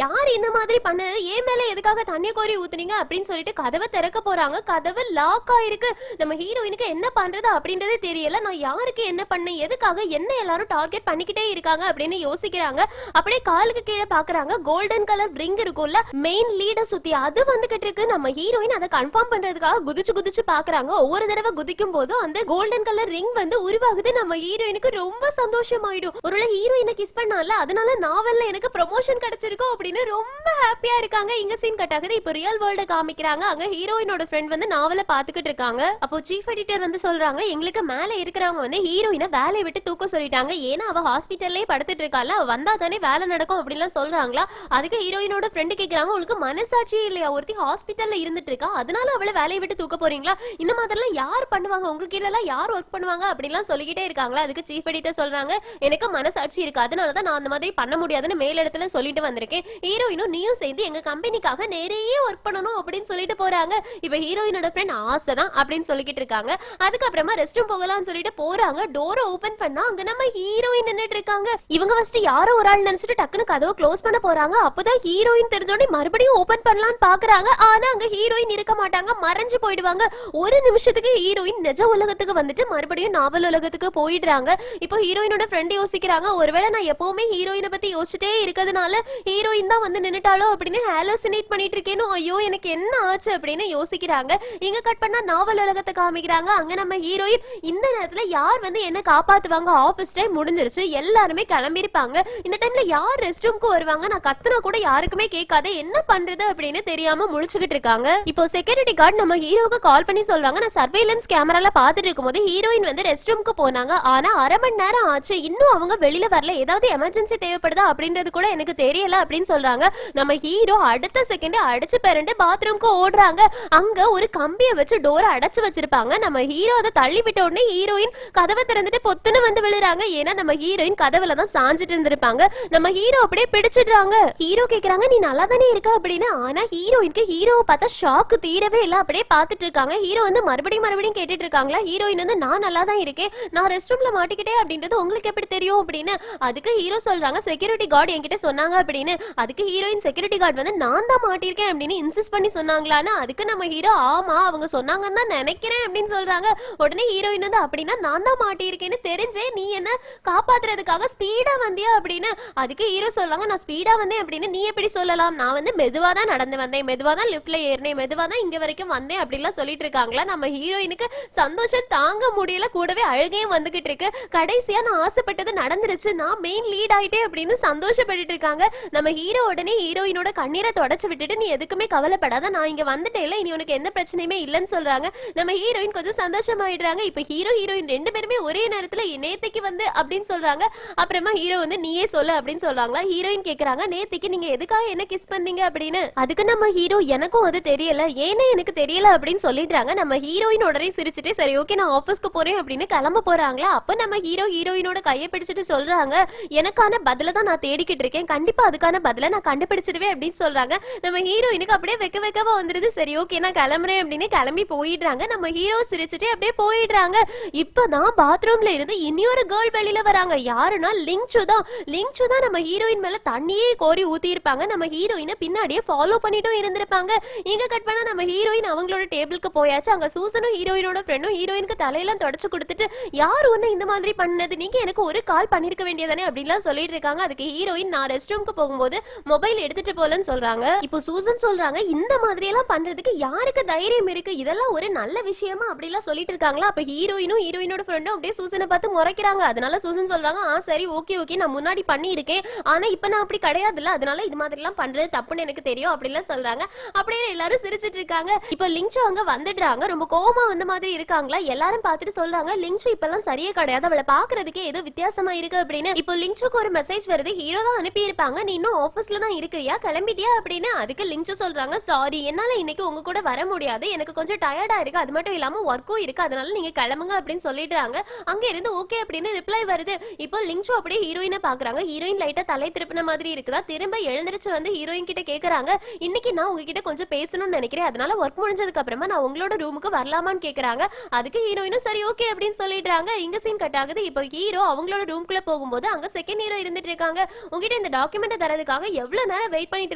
யார் இந்த மாதிரி பண்ணது, ஏன் மேல எதுக்காக தண்ணிய கோரி ஊத்துனீங்க அப்படின்னு சொல்லிட்டு கதவை திறக்க போறாங்க. கதவு லாக் ஆயிருக்கு. நம்ம ஹீரோயினுக்கு என்ன பண்றது அப்படின்றதே தெரியல. நான் யாருக்கு என்ன பண்ணேன், எதுக்காக என்ன எல்லாரும் டார்கெட் பண்ணிக்கிட்டே இருக்காங்க அப்படின்னு யோசிக்கிறாங்க. அப்படியே காலுக்கு கீழே பாக்குறாங்க. கோல்டன் கலர் ரிங் இருக்கும்ல மெயின் லீடர் சுத்தி, அது வந்துகிட்டு இருக்கு. நம்ம ஹீரோயின் அதை கன்ஃபார்ம் பண்றதுக்காக குதிச்சு பாக்குறாங்க. ஒவ்வொரு தடவை குதிக்கும் போதும் அந்த கோல்டன் கலர் ரிங் வந்து உருவாகுது. நம்ம ஹீரோயினுக்கு ரொம்ப சந்தோஷமாயிடும். ஒருவேளை ஹீரோயினை கிஸ் பண்ணால அதனால நாவல்ல எனக்கு ப்ரமோஷன் கிடைச்சிருக்கும் அப்படின்னு ரொம்ப ஹாப்பியா இருக்காங்க. இங்க சீன் கட் ஆகுது. இப்போ ரியல் வேர்ல்ட காமிக்கிறாங்க. அங்க ஹீரோயினோட ஃப்ரெண்ட் வந்து நாவலை பாத்துக்கிட்டு இருக்காங்க. அப்போ சீஃப் எடிட்டர் வந்து சொல்றாங்க, எங்களுக்கு மேல இருக்கிறவங்க வந்து ஹீரோயினை வேலையை விட்டு தூக்க சொல்லிட்டாங்க, ஏன்னா அவ ஹாஸ்பிட்டல்லே படுத்துட்டு இருக்கால, அவ வந்தா தானே வேலை நடக்கும் அப்படின்லாம் சொல்றாங்களா. அதுக்கு ஹீரோயினோட ஃப்ரெண்டு கேக்குறாங்க, உங்களுக்கு மனசாட்சியே இல்லையா, ஒருத்தி ஹாஸ்பிட்டல்ல இருந்துட்டு இருக்கா, அதனால அவளை வேலையை விட்டு தூக்க போறீங்களா, இந்த மாதிரிலாம் யார் பண்ணுவாங்க, உங்களுக்கு இல்லலாம் யார் ஒர்க் பண்ணுவாங்க அப்படின்லாம் சொல்லிக்கிட்டே இருக்காங்களா. அதுக்கு சீஃப் எடிட்டர் சொல்றாங்க, எனக்கு மனசாட்சி இருக்கு, அதனாலதான் நான் அந்த மாதிரி பண்ண முடியாதுன்னு மேலிடத்துல சொல்லிட்டு வந்திருக்கேன். ஹீரோயினும் நீயும் சேர்ந்து எங்க கம்பெனிக்காக நிறைய ஒர்க் பண்ணணும் அப்படின்னு சொல்லிட்டு போறாங்க. இப்ப ஹீரோயினோட ஃப்ரெண்ட் ஆசைதான் அப்படின்னு சொல்லிக்கிட்டு இருக்காங்க. அதுக்கப்புறமா ரெஸ்ட் ரூம் போகலாம்னு சொல்லிட்டு போறாங்க. டோரை ஓபன் பண்ணா அங்க நம்ம ஹீரோயின் நின்னுட்டு இருக்காங்க. இவங்க ஃபர்ஸ்ட் யாரோ ஒரு ஆள் நினைச்சிட்டு டக்குன்னு கதவை க்ளோஸ் பண்ண போறாங்க. அப்பதான் ஹீரோயின் தெரிஞ்சோடனே மறுபடியும் ஓபன் பண்ணலாம்னு பாக்குறாங்க. ஆனா அங்க ஹீரோயின் இருக்க மாட்டாங்க, மறைஞ்சு போயிடுவாங்க. ஒரு நிமிஷத்துக்கு ஹீரோயின் நிஜ உலகத்துக்கு வந்துட்டு மறுபடியும் நாவல் உலகத்துக்கு போயிடுறாங்க. இப்போ ஹீரோயினோட ஃப்ரெண்ட் யோசிக்கிறாங்க, ஒருவேளை நான் எப்பவுமே ஹீரோயினை பத்தி யோசிச்சுட்டே இருக்கிறதுனால ஹீரோயின் தான் வந்து நின்னுட்டாலோ அப்படின்னு ஹாலோசினேட் பண்ணிட்டு இருக்கேனோ, ஐயோ எனக்கு என்ன ஆச்சு அப்படின்னு யோசிக்கிறாங்க. இங்க கட் பண்ணா நாவல் உலகத்தை காமிக்கிறாங்க. அங்க நம்ம ஹீரோயின் இந்த நேரத்துல யார் வந்து என்ன காப்பாத்துவாங்க, ஆபீஸ் டைம் முடிஞ்சிருச்சு, எல்லாருமே கிளம்பிருப்பாங்க, இந்த டைம்ல யார் ரெஸ்ட் ரூம்க்கு வருவாங்க, நான் கத்துனா கூட யாருக்குமே கேட்காது, என்ன பண்றது அப்படின்னு தெரியாம முழிச்சுக்கிட்டு இருக்காங்க. இப்போ செக்யூரிட்டி கார்டு நம்ம ஹீரோக்கு கால் பண்ணி சொல்றாங்க, நான் சர்வேலன்ஸ் கேமரால பாத்துட்டு இருக்கும்போது ஹீரோயின் வந்து ரெஸ்ட் ரூம்க்கு போனாங்க, ஆனா அரை மணி நேரம் ஆச்சு, இன்னும் அவங்க வெளியில வரல, ஏதாவது எமர்ஜென்சி தேவைப்படுதா அப்படின்றது கூட எனக்கு தெரியல அப்படின்னு சொல்றாங்க. நம்ம ஹீரோ அடுத்த செகண்ட் அடிச்சு பெரண்டு பாத்ரூம்க்கு ஓடுறாங்க. அங்க ஒரு கம்பியை வச்சு டோரை அடைச்சு வச்சிருப்பாங்க. நம்ம ஹீரோ அதை தள்ளி விட்ட உடனே ஹீரோயின் கதவை திறந்துட்டு பொத்துன்னு வந்து விழுறாங்க. ஏன்னா நம்ம ஹீரோயின் கதவுல தான் சாஞ்சிட்டு இருந்திருப்பாங்க. நம்ம ஹீரோ அப்படியே பிடிச்சிடுறாங்க. ஹீரோ கேக்குறாங்க, நீ நல்லா தானே இருக்க அப்படின்னு. ஆனா ஹீரோயினுக்கு ஹீரோவை பார்த்தா ஷாக்கு தீரவே இல்லை, அப்படியே பார்த்துட்டு இருக்காங்க. ஹீரோ வந்து மறுபடியும் கேட்டுட்டு இருக்காங்களா. ஹீரோயின் வந்து நான் நல்லா தான் இருக்கேன், நான் ரெஸ்ட் ரூம்ல மாட்டிக்கிட்டே அப்படின்றது உங்களுக்கு எப்படி தெரியும் அப்படின்னு. அதுக்கு ஹீரோ சொல்றாங்க செக்யூரிட்டி கார்டு என்கிட்ட சொன்னாங்க அப்படின்னு. அதுக்கு ஹீரோயின் செக்யூரிட்டி கார்டு வந்து நான் தான் மாட்டிருக்கேன் அப்படின்னு இன்சிஸ்ட் பண்ணி சொன்னாங்களான்னு. அதுக்கு நம்ம ஹீரோ ஆமா அவங்க சொன்னாங்கன்னு தான் நினைக்கிறேன் அப்படின்னு சொல்றாங்க. உடனே ஹீரோயின் வந்து அப்படின்னா நான் தான் மாட்டிருக்கேன்னு தெரிஞ்சே நீ என்ன காப்பாத்துறதுக்காக ஸ்பீடா வந்தியா அப்படின்னு. அதுக்கு ஹீரோ சொல்றாங்க நான் ஸ்பீடா வந்தேன் அப்படின்னு நீ எப்படி சொல்லலாம், நான் வந்து மெதுவா தான் நடந்து வந்தேன், மெதுவா தான் லிஃப்ட்ல ஏறினேன், மெதுவா தான் இங்க வரைக்கும் வந்தேன் அப்படிலாம் சொல்லிட்டு இருக்காங்களா. நம்ம ஹீரோயினுக்கு சந்தோஷம் தாங்க முடியல, கூடவே அழுகையும் வந்துகிட்டு இருக்கு. கடைசியா நான் ஆசைப்பட்டது நடந்துருச்சு, நான் மெயின் லீட் ஆயிட்டேன் அப்படின்னு சந்தோஷப்பட்டுட்டு இருக்காங்க. நம்ம ஹீரோ உடனே ஹீரோயினோட கண்ணீரை தொடச்சு விட்டுட்டு நீ எதுக்குமே கவலைப்படாத, நான் இங்க வந்துட்டேல, இனி உனக்கு எந்த பிரச்சனையுமே இல்லைன்னு சொல்றாங்க. நம்ம ஹீரோயின் கொஞ்சம் சந்தோஷமாயிடுறாங்க. இப்ப ஹீரோ ஹீரோயின் ரெண்டு பேருமே ஒரே நேரத்துல நேத்திக்கு வந்து அப்படின்னு சொல்றாங்க. அப்புறமா ஹீரோ வந்து நீயே சொல்லு அப்படின்னு சொல்றாங்களா. ஹீரோயின் கேக்குறாங்க நேத்திக்கு நீங்க எதுக்காக என்ன கிஸ் பண்ணீங்க அப்படின்னு. அதுக்கு நம்ம ஹீரோ எனக்கும் அது தெரியல, ஏனே எனக்கு தெரியல அப்படின்னு சொல்லிடுறாங்க. நம்ம ஹீரோயின் உடனே சிரிச்சுட்டு சரி ஓகே நான் ஆபீஸ்க்கு போறேன் அப்படின்னு கிளம்ப போறாங்களா. அப்ப நம்ம ஹீரோ ஹீரோயினோட கையை பிடிச்சிட்டு சொல்றாங்க எனக்கான பதில தான் நான் தேடிக்கிட்டு இருக்கேன், கண்டிப்பா அதுக்கான பதில நான் கண்டுபிடிச்சிடுவேன் அப்படின்னு சொல்றாங்க. நம்ம ஹீரோயினுக்கு அப்படியே வெக்கமா வந்துருது. சரி ஓகே நான் கிளம்புறேன் அப்படின்னு கிளம்பி போயிடுறாங்க. நம்ம ஹீரோ சிரிச்சுட்டு அப்படியே போயிடுறாங்க. இப்பதான் பாத்ரூம்ல இருந்து இன்னொரு கேர்ள் வெளியில வராங்க. யாருன்னா லிங்சு தான். லிங்சு தான் நம்ம ஹீரோயின் மேல தண்ணியே கோரி ஊத்தி இருப்பாங்க. நம்ம ஹீரோயினை பின்னாடியே ஃபாலோ பண்ணிட்டும் இருந்திருப்பாங்க. இங்க கட் பண்ணா நம்ம ஹீரோயின் அவங்களோட டேபிளுக்கு போயாச்சு. அங்க சூசனும் ஹீரோயினோட ஃப்ரெண்டும் ஹீரோயினுக்கு தலையெல்லாம் தொடச்சு கொடுத்துட்டு யார் ஒண்ணு இந்த மாதிரி பண்ணது, நீங்க எனக்கு ஒரு கால் பண்ணிருக்க வேண்டியதானே அப்படின்லாம் சொல்லிட்டு இருக்காங்க. அதுக்கு ஹீரோயின் நான் ரெஸ்ட் ரூம்க்கு போகும்போது மொபைல் எடுத்துட்டு போலன்னு சொல்றாங்க. இப்போ சூசன் சொல்றாங்க இந்த மாதிரி எல்லாம் பண்றதுக்கு யாருக்கு தைரியம் இருக்கு, இதெல்லாம் ஒரு நல்ல விஷயமா அப்படிலாம் சொல்லிட்டு இருக்காங்களா. அப்ப ஹீரோயினும் ஹீரோயினோட ஃப்ரெண்டும் அப்படியே சூசனை பார்த்து முறைக்கிறாங்க. அதனால சூசன் சொல்றாங்க சரி ஓகே ஓகே நான் முன்னாடி பண்ணி இருக்கேன், ஆனா இப்ப நான் அப்படி கிடையாதுல்ல, அதனால இது மாதிரி எல்லாம் பண்றது தப்புன்னு எனக்கு தெரியும் அப்படிலாம் சொல்றாங்க. அப்படியே எல்லாரும் சிரிச்சிட்டு இருக்காங்க. இப்ப லிங்சு அங்க வந்துடுறாங்க. ரொம்ப கோவமா வந்த மாதிரி இருக்காங்களா. எல்லாரும் பார்த்துட்டு சொல்றாங்க லிங்சு இப்பெல்லாம் சரியே கிடையாது, அவளை பாக்குறதுக்கே ஏதோ வித்தியாசமா இருக்கு அப்படின்னு. இப்போ லிங்சுக்கு ஒரு மெசேஜ் வருது, ஹீரோ தான் அனுப்பி இருப்பாங்க, நீ இன்னும் ஆபீஸ்ல தான் இருக்கிறியா, கிளம்பிட்டியா அப்படின்னு. அதுக்கு லிங்சு சொல்றாங்க சாரி என்னால இன்னைக்கு உங்க கூட வர முடியாது, எனக்கு கொஞ்சம் டயர்டா இருக்கு, அது மட்டும் இல்லாம ஒர்க்கும் இருக்கு, அதனால நீங்க கிளம்புங்க அப்படின்னு சொல்லிடுறாங்க. அங்க இருந்து ஓகே அப்படின்னு ரிப்ளை வருது. இப்போ லிங்சு அப்படியே ஹீரோயினை பாக்குறாங்க. ஹீரோயின் லைட்டா தலை திருப்பின மாதிரி இருக்குதா. திரும்ப எழுந்திருச்சு வந்து ஹீரோயின் கிட்ட கேக்குறாங்க இன்னைக்கு நான் உங்ககிட்ட கொஞ்சம் பேசணும்னு நினைக்கிறேன், அதனால ஒர்க் முடிஞ்சதுக்கு அப்புறமா நான் உங்களோட ரூமுக்கு வரலாமான்னு கேக்குறாங்க. அதுக்கு ஹீரோயினும் சரி ஓகே அப்படின்னு சொல்லிடுறாங்க. இங்க சீன் கட் ஆகுது. இப்போ ஹீரோ அவங்களோட ரூம்குள்ள போகும்போது அங்க செகண்ட் ஹீரோ இருந்துட்டு இருக்காங்க. உங்ககிட்ட இந்த டாக்குமெண்ட் தரதுக்காக எவ்வளவு நேரம் வெயிட் பண்ணிட்டு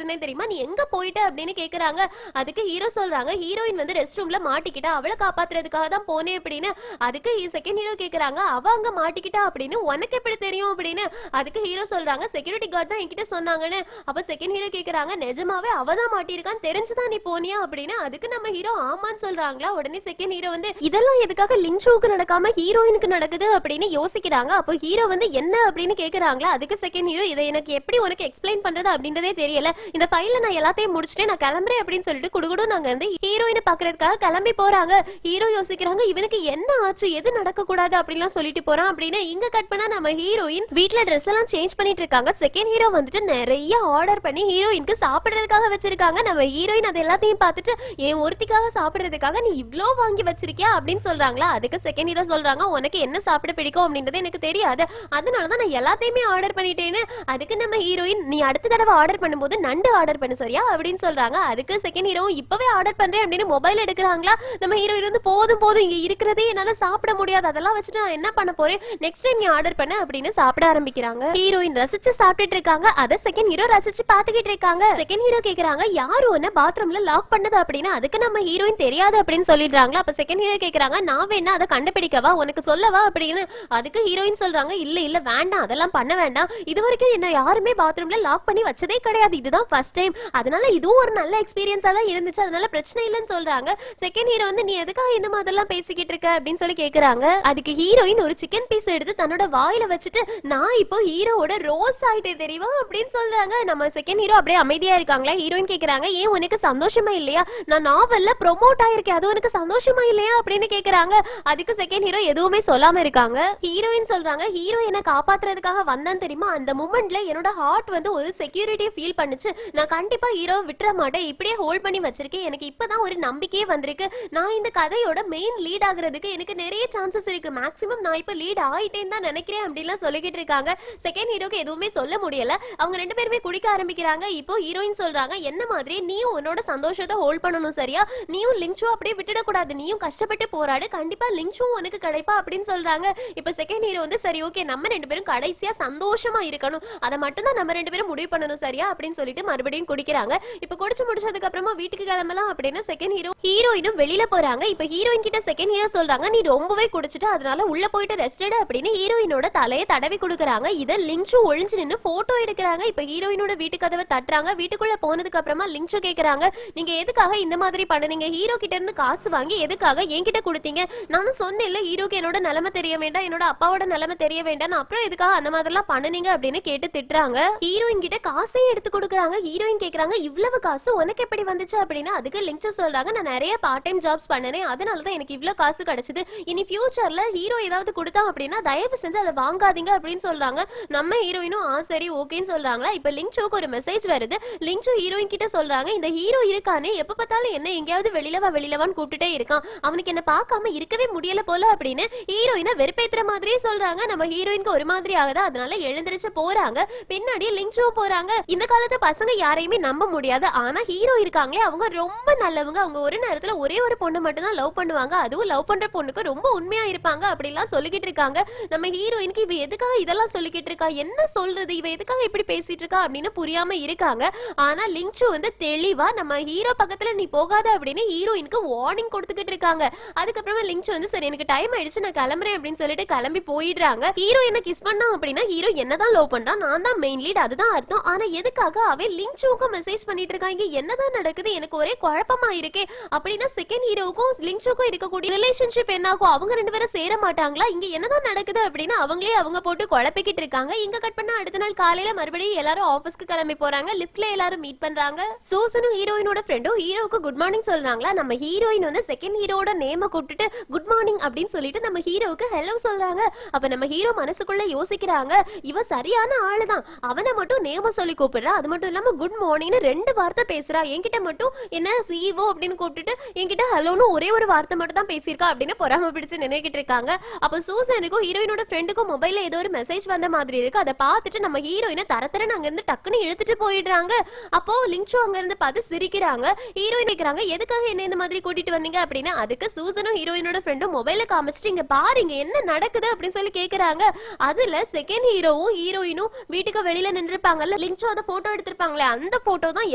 இருந்தேன் தெரியுமா, நீ எங்க போயிட்ட அப்படின்னு கேக்குறாங்க. அதுக்கு ஹீரோ சொல்றாங்க ஹீரோயின் வந்து ரெஸ்ட் ரூம்ல மாட்டிக்கிட்டா, அவளை காப்பாத்துறதுக்காக தான் போனேன் அப்படின்னு. அதுக்கு செகண்ட் ஹீரோ கேக்குறாங்க அவ அங்க மாட்டிக்கிட்டா அப்படின்னு உனக்கு எப்படி தெரியும் அப்படின்னு. அதுக்கு ஹீரோ சொல்றாங்க செக்யூரிட்டி கார்டு தான் என்கிட்ட சொன்னாங்கன்னு. அப்ப செகண்ட் ஹீரோ கேக்குறாங்க நிஜமாவே அவ தான் மாட்டிருக்கான்னு தெரிஞ்சுதான் நீ போனியா அப்படின்னு. அதுக்கு நம்ம ஹீரோ ஆமான்னு சொல்றாங்களா. உடனே செகண்ட் ஹீரோ வந்து இதெல்லாம் எதுக்காக லிங்சுவுக்கு நடக்காம ஹீரோயினுக்கு நடக்குது அப்படின்னு யோசிக்கிறாங்க. அப்போ ஹீரோ வந்து என்ன அப்படின்னு கேக்குறாங்களா. அதுக்கு செகண்ட் ஹீரோ இதை எனக்கு எப்படி உனக்கு எக்ஸ்பிளைன் பண்றது அப்படின்றதே தெரியல, இந்த ஃபைல நான் எல்லாத்தையும் முடிச்சுட்டு நான் கிளம்புறேன் அப்படின்னு சொல்லிட்டு குடுகுடு நாங்க வந்து ஹீரோயினை பாக்குறதுக்காக கிளம்பி போறாங்க. ஹீரோ யோசிக்கிறாங்க இவனுக்கு என்ன ஆச்சு, எது நடக்க கூடாது அப்படிலாம் சொல்லிட்டு போறான் அப்படின்னு. இங்க கட் பண்ணா நம்ம ஹீரோயின் வீட்ல ட்ரெஸ் எல்லாம் சேஞ்ச் பண்ணிட்டு இருக்காங்க. செகண்ட் ஹீரோ வந்துட்டு நிறைய ஆர்டர் பண்ணி ஹீரோயினுக்கு சாப்பிடுறதுக்காக வச்சிருக்காங்க. நம்ம ஹீரோயின் அது எல்லாத்தையும் பார்த்துட்டு என் ஒருத்திக்காக சாப்பிடுறதுக்காக நீ இவ்ளோ வாங்கி வச்சிருக்கியா அப்படின்னு சொல்றாங்களா. அதுக்கு செகண்ட் ஹீரோ சொல்றாங்க உனக்கு என்ன சாப்பிட பிடிக்கும் அப்படின்றது எனக்கு தெரியாது, அதனாலதான் நான் எல்லாத்தையுமே ஆர்டர் பண்ணிட்டேன்னு. அதுக்கு நம்ம ஹீரோயின் நீ அடுத்த தடவை ஆர்டர் பண்ணும்போது நண்டு ஆர்டர் பண்ணு சரியா அப்படின்னு சொல்றாங்க. அதுக்கு செகண்ட் ஹீரோ இப்பவே ஆர்டர் பண்றேன் அப்படின்னு மொபைல் எடுக்கிறாங்களா. நம்ம ஹீரோயின் வந்து போதும் போதும் இங்க இருக்கிறதே என்னால சாப்பிட முடியாது, அதெல்லாம் வச்சுட்டு நான் என்ன பண்ண போறேன், நெக்ஸ்ட் டைம் நீ ஆர்டர் பண்ண அப்படின்னு சாப்பிட ஆரம்பிக்கிறாங்க. ஹீரோயின் ரசிச்சு சாப்பிட்டுட்டு இருக்காங்க. அத செகண்ட் ஹீரோ ரசிச்சு பாத்துக்கிட்டு இருக்காங்க. செகண்ட் ஹீரோ கேக்குறாங்க யாரு ஒன்னு பாத்ரூம்ல லாக் பண்ணது அப்படின்னு. அதுக்கு நம்ம ஹீரோயின் தெரியாது அப்படின்னு சொல்லிடுறாங்களா. அப்ப செகண்ட் ஹீரோ கேக்குறாங்க நான் வேணா அதை கண்டுபிடிக்கவா உனக்கு சொல்லவா அப்படின்னு. அதுக்கு ஹீரோயின் சொல்றாங்க இல்ல இல்ல வேண்டாம் அதெல்லாம் பண்ண வேண்டாம், இது வரைக்கும் என்ன யாருமே பாத்ரூம்ல லாக் பண்ணி வச்சதே கிடையாது, இதுதான் ஃபர்ஸ்ட் டைம், அதனால இதுவும் ஒரு நல்ல எக்ஸ்பீரியன்ஸா தான் இருந்துச்சு, அதனால பிரச்சனை இல்லைன்னு சொல்றாங்க. செகண்ட் ஹீரோ வந்து நீ எதுக்காக இந்த மாதிரிலாம் பேசிக்கிட்டு இருக்க அப்படின்னு சொல்லி கேக்குறாங்க. அதுக்கு ஹீரோயின் ஒரு சிக்கன் பீஸ் எடுத்து தன்னோட வாயில வச்சுட்டு நான் இப்போ ஹீரோவோட ரோஸ் ஆயிட்டே தெரியுமா அப்படின்னு சொல்றாங்க. நம்ம செகண்ட் ஹீரோ அப்படியே அமைதியா இருக்காங்களா. ஹீரோயின் கேக்குறாங்க ஏன் உனக்கு சந்தோஷமா இல்லையா, நான் நாவல்ல ப்ரோமோட் ஆயிருக்கேன் அது உனக்கு சந்தோஷமா இல்லையா அப்படின்னு கேக்குறாங்க. அதுக்கு செகண்ட் ஹீரோ எதுவுமே சொல்லாம இருக்காங்க. ஹீரோயின் சொல்றாங்க ஹீரோ என்ன காப்பாத்துறதுக்காக வந்தேன் தெரியுமா, அந்த மூமெண்ட்ல என்னோட ஹார்ட் வந்து ஒரு செக்யூரிட்டியை ஃபீல் பண்ணுச்சு, நான் கண்டிப்பா ஹீரோ விட்டுற மாட்டேன், இப்படியே ஹோல்ட் பண்ணி வச்சிருக்கேன், எனக்கு இப்பதான் ஒரு நம்பிக்கையே வந்திருக்கு, நான் இந்த கதையோட மெயின் லீட் ஆகுறதுக்கு எனக்கு நிறைய சான்சஸ் இருக்கு, மேக்ஸிமம் நான் இப்ப லீட் ஆயிட்டேன்னு தான் நினைக்கிறேன் அப்படின்லாம் சொல்லிக்கிட்டு இருக்காங்க. செகண்ட் ஹீரோக்கு எதுவுமே சொல்ல முடியல. அவங்க ரெண்டு பேருமே குடிக்க ஆரம்பிக்கிறாங்க. இப்போ ஹீரோயின் சொல்றாங்க என்ன மாதிரி நீயும் உன்னோட சந்தோஷத்தை ஹோல்ட் பண்ணணும் சரியா, நீயும் லிங்சு அப்படியே விட்டுட கூடாது, நீயும் கஷ்டப்பட்டு போராடு, கண்டிப்பா லிங்சு உனக்கு கிடைப்பா அப்படின்னு சொல்றாங்க. குடிக்கிறாங்க. இப்ப செகண்ட் ஹீரோ வந்து சரி ஓகே நம்ம ரெண்டு பேரும் கடைசியா சந்தோஷமா இருக்கணும், அதை மட்டும் தான் நம்ம ரெண்டு பேரும் முடிவு பண்ணணும் சரியா அப்படின்னு சொல்லிட்டு மறுபடியும் குடிக்கிறாங்க. இப்ப குடிச்சு முடிச்சதுக்கு அப்புறமா வீட்டுக்கு கிளம்பலாம் அப்படின்னு செகண்ட் ஹீரோயினும் வெளியில போறாங்க. இப்ப ஹீரோயின் கிட்ட செகண்ட் ஹீரோ சொல்றாங்க நீ ரொம்பவே குடிச்சிட்டு அதனால உள்ள போயிட்டு ரெஸ்ட் எடு அப்படின்னு ஹீரோயினோட தலையை தடவி கொடுக்கறாங்க. இத லிங்சு ஒளிஞ்சு நின்னு போட்டோ எடுக்கிறாங்க. இப்ப ஹீரோயினோட வீட்டு கதவை தட்டுறாங்க. வீட்டுக்குள்ள போனதுக்கு அப்புறமா லிங்சு கேக்குறாங்க நீங்க எதுக்காக இந்த மாதிரி பண்ணுனீங்க, ஹீரோ கிட்ட இருந்து காசு வாங்கி எதுக்காக என்கிட்ட கொடுத்தீங்க, நானும் சொன்னேன்ல ஹீரோக்கு என்னோட நிலைமை தெரிய வேண்டாம், என்னோட அப்பாவோட நிலைமை தெரிய வேண்டாம், அப்புறம் எதுக்காக அந்த மாதிரி எல்லாம் பண்ணுனீங்க அப்படின்னு கேட்டு திட்டுறாங்க. ஹீரோயின் கிட்ட காசையும் எடுத்து கொடுக்குறாங்க. ஹீரோயின் கேக்குறாங்க இவ்வளவு காசு உனக்கு எப்படி வந்துச்சு அப்படின்னு. அதுக்கு லிங்சு சொல்றாங்க நான் நிறைய பார்ட் டைம் ஜாப்ஸ் பண்ணனே அதனாலதான் எனக்கு இவ்வளவு காசு கிடைச்சது, இனி ஃபியூச்சர்ல ஹீரோ ஏதாவது கொடுத்தான் அப்படின்னா தயவு செஞ்சு அதை வாங்காதீங்க அப்படின்னு சொல்றாங்க. நம்ம ஹீரோயினும் சரி ஓகேன்னு சொல்றாங்களா. இப்ப லிங்சுக்கு ஒரு மெசேஜ் வருது. லிங்சு ஹீரோயின் கிட்ட சொல்றாங்க இந்த ஹீரோ இருக்கானே எப்ப பார்த்தாலும் என்ன எங்கேயாவது வெளியிலவான்னு கூப்பிட்டுட்டே இருக்கான், அவனுக்கு என்ன பார்க்காம இருக்கவே முடியல போல அப்படின்னு ஹீரோயினை வெறுப்பேத்துற மாதிரியே சொல்றாங்க. நம்ம ஹீரோயினுக்கு ஒரு மாதிரி ஆகுது. அதனால எழுந்திருச்சு போறாங்க. பின்னாடி லிங்சுவும் போறாங்க. இந்த காலத்து பசங்க யாரையுமே நம்ப முடியாது, ஆனா ஹீரோ இருக்காங்களே அவங்க ரொம்ப நல்லவங்க, அவங்க ஒரு நேரத்துல ஒரே ஒரு பொண்ணு மட்டும் தான் லவ் பண்ணுவாங்க, அதுவும் லவ் பண்ற பொண்ணுக்கு ரொம்ப உண்மையா இருப்பாங்க அப்படிலாம் சொல்லிக்கிட்டு இருக்காங்க. நம்ம ஹீரோயினுக்கு இவ எதுக்காக இதெல்லாம் சொல்லிக்கிட்டு இருக்கா, என்ன சொல்றது, இவ எதுக்காக இப்படி பேசிட்டு இருக்கா அப்படின்னு புரியாம இருக்காங்க. ஆனா லிங்சு வந்து தெளிவா நம்ம ஹீரோ பக்கத்துல நீ போகாத அப்படின்னு ஹீரோயினுக்கு வார்னிங் கொடுத்துக்கிட்டு இருக்காங்க. அதுக்கப்புறமா லிங்சு வந்து சரி எனக்கு டைம் ஆயிடுச்சு நான் கிளம்புறேன் அப்படின்னு சொல்லிட்டு கிளம்பி போயிடுறாங்க. ஹீரோ என்ன கிஸ் பண்ணா அப்படின்னா ஹீரோ என்னதான் லவ் பண்றான், நான் தான் மெயின் லீட் அதுதான் அர்த்தம். ஆனா எதுக்காக அவன் லிங்சுவுக்கு மெசேஜ் பண்ணிட்டு இருக்காங்க, என்னதான் நடக்குது எனக்கு ஒரே குழப்பமா இருக்கே அப்படின்னா செகண்ட் ஹீரோவுக்கும் லிங்சுக்கும் இருக்கக்கூடிய ரிலேஷன்ஷிப் என்ன ஆகும், அவங்க ரெண்டு பேரும் சேர மாட்டாங்களா, இங்க என்னதான் நடக்குது அப்படின்னு அவங்களே அவங்க போட்டு குழப்பிக்கிட்டு இருக்காங்க. இங்க கட் பண்ணா அடுத்த நாள் காலையில மறுபடியும் எல்லாரும் ஆபீஸ்க்கு கிளம்பி போறாங்க. லிஃப்ட்ல எல்லாரும் மீட் பண்றாங்க. சூசனும் ஹீரோயினோட ஃப்ரெண்டும் ஹீரோவுக்கு குட் மார்னிங் சொல்றாங்களா. நம்ம ஹீரோயின் வந்து செகண்ட் ஹீரோட நேம கூப்பிட்டுட்டு குட் மார்னிங் அப்படின்னு சொல்லிட்டு நம்ம ஹீரோவுக்கு ஹலோ சொல்றாங்க. அப்ப நம்ம ஹீரோ மனசுக்குள்ள யோசிக்கிறாங்க இவ சரியான ஆளுதான், அவனை மட்டும் நேம சொல்லி கூப்பிடுறா, அது மட்டும் இல்லாம குட் மார்னிங்னு ரெண்டு வார்த்தை பேசுறா, என்கிட்ட மட்டும் என்ன சிஓ அப்படின்னு கூப்பிட்டுட்டு என்கிட்ட ஹலோன்னு ஒரே ஒரு வார்த்தை மட்டும் தான் பேசியிருக்கா அப்படின்னு பொறாம பிடிச்சு நினைக்கிட்டு இருக்காங்க. அப்ப சூசனுக்கும் ஹீரோயினோட ஃப்ரெண்டுக்கும் மொபைல்ல ஏதோ ஒரு மெசேஜ் வந்த மாதிரி இருக்கு. அதை பார்த்துட்டு நம்ம ஹீரோயினை தரத்தரன்னு அங்க இருந்து டக்குன்னு இழுத்துட்டு போயிடுறாங்க. அப்போ லிங்சு அங்க இருந்து பார்த்து சிரிக்கிறாங்க. ஹீரோயின் கேக்குறாங்க எதுக்காக என்ன இந்த மாதிரி கூட்டிட்டு வந்தீங்க அப்படின்னு. அதுக்கு சூசனும் ஹீரோயினோட ஃப்ரெண்டும் மொபைல காமிச்சிட்டு இங்க பாருங்க என்ன நடக்குது அப்படின்னு சொல்லி கேக்குறாங்க. அதுல செகண்ட் ஹீரோவும் ஹீரோயினும் வீட்டுக்கு வெளியில நின்றுப்பாங்கல்ல, லிங்சு அதை போட்டோ எடுத்திருப்பாங்களே அந்த போட்டோ தான்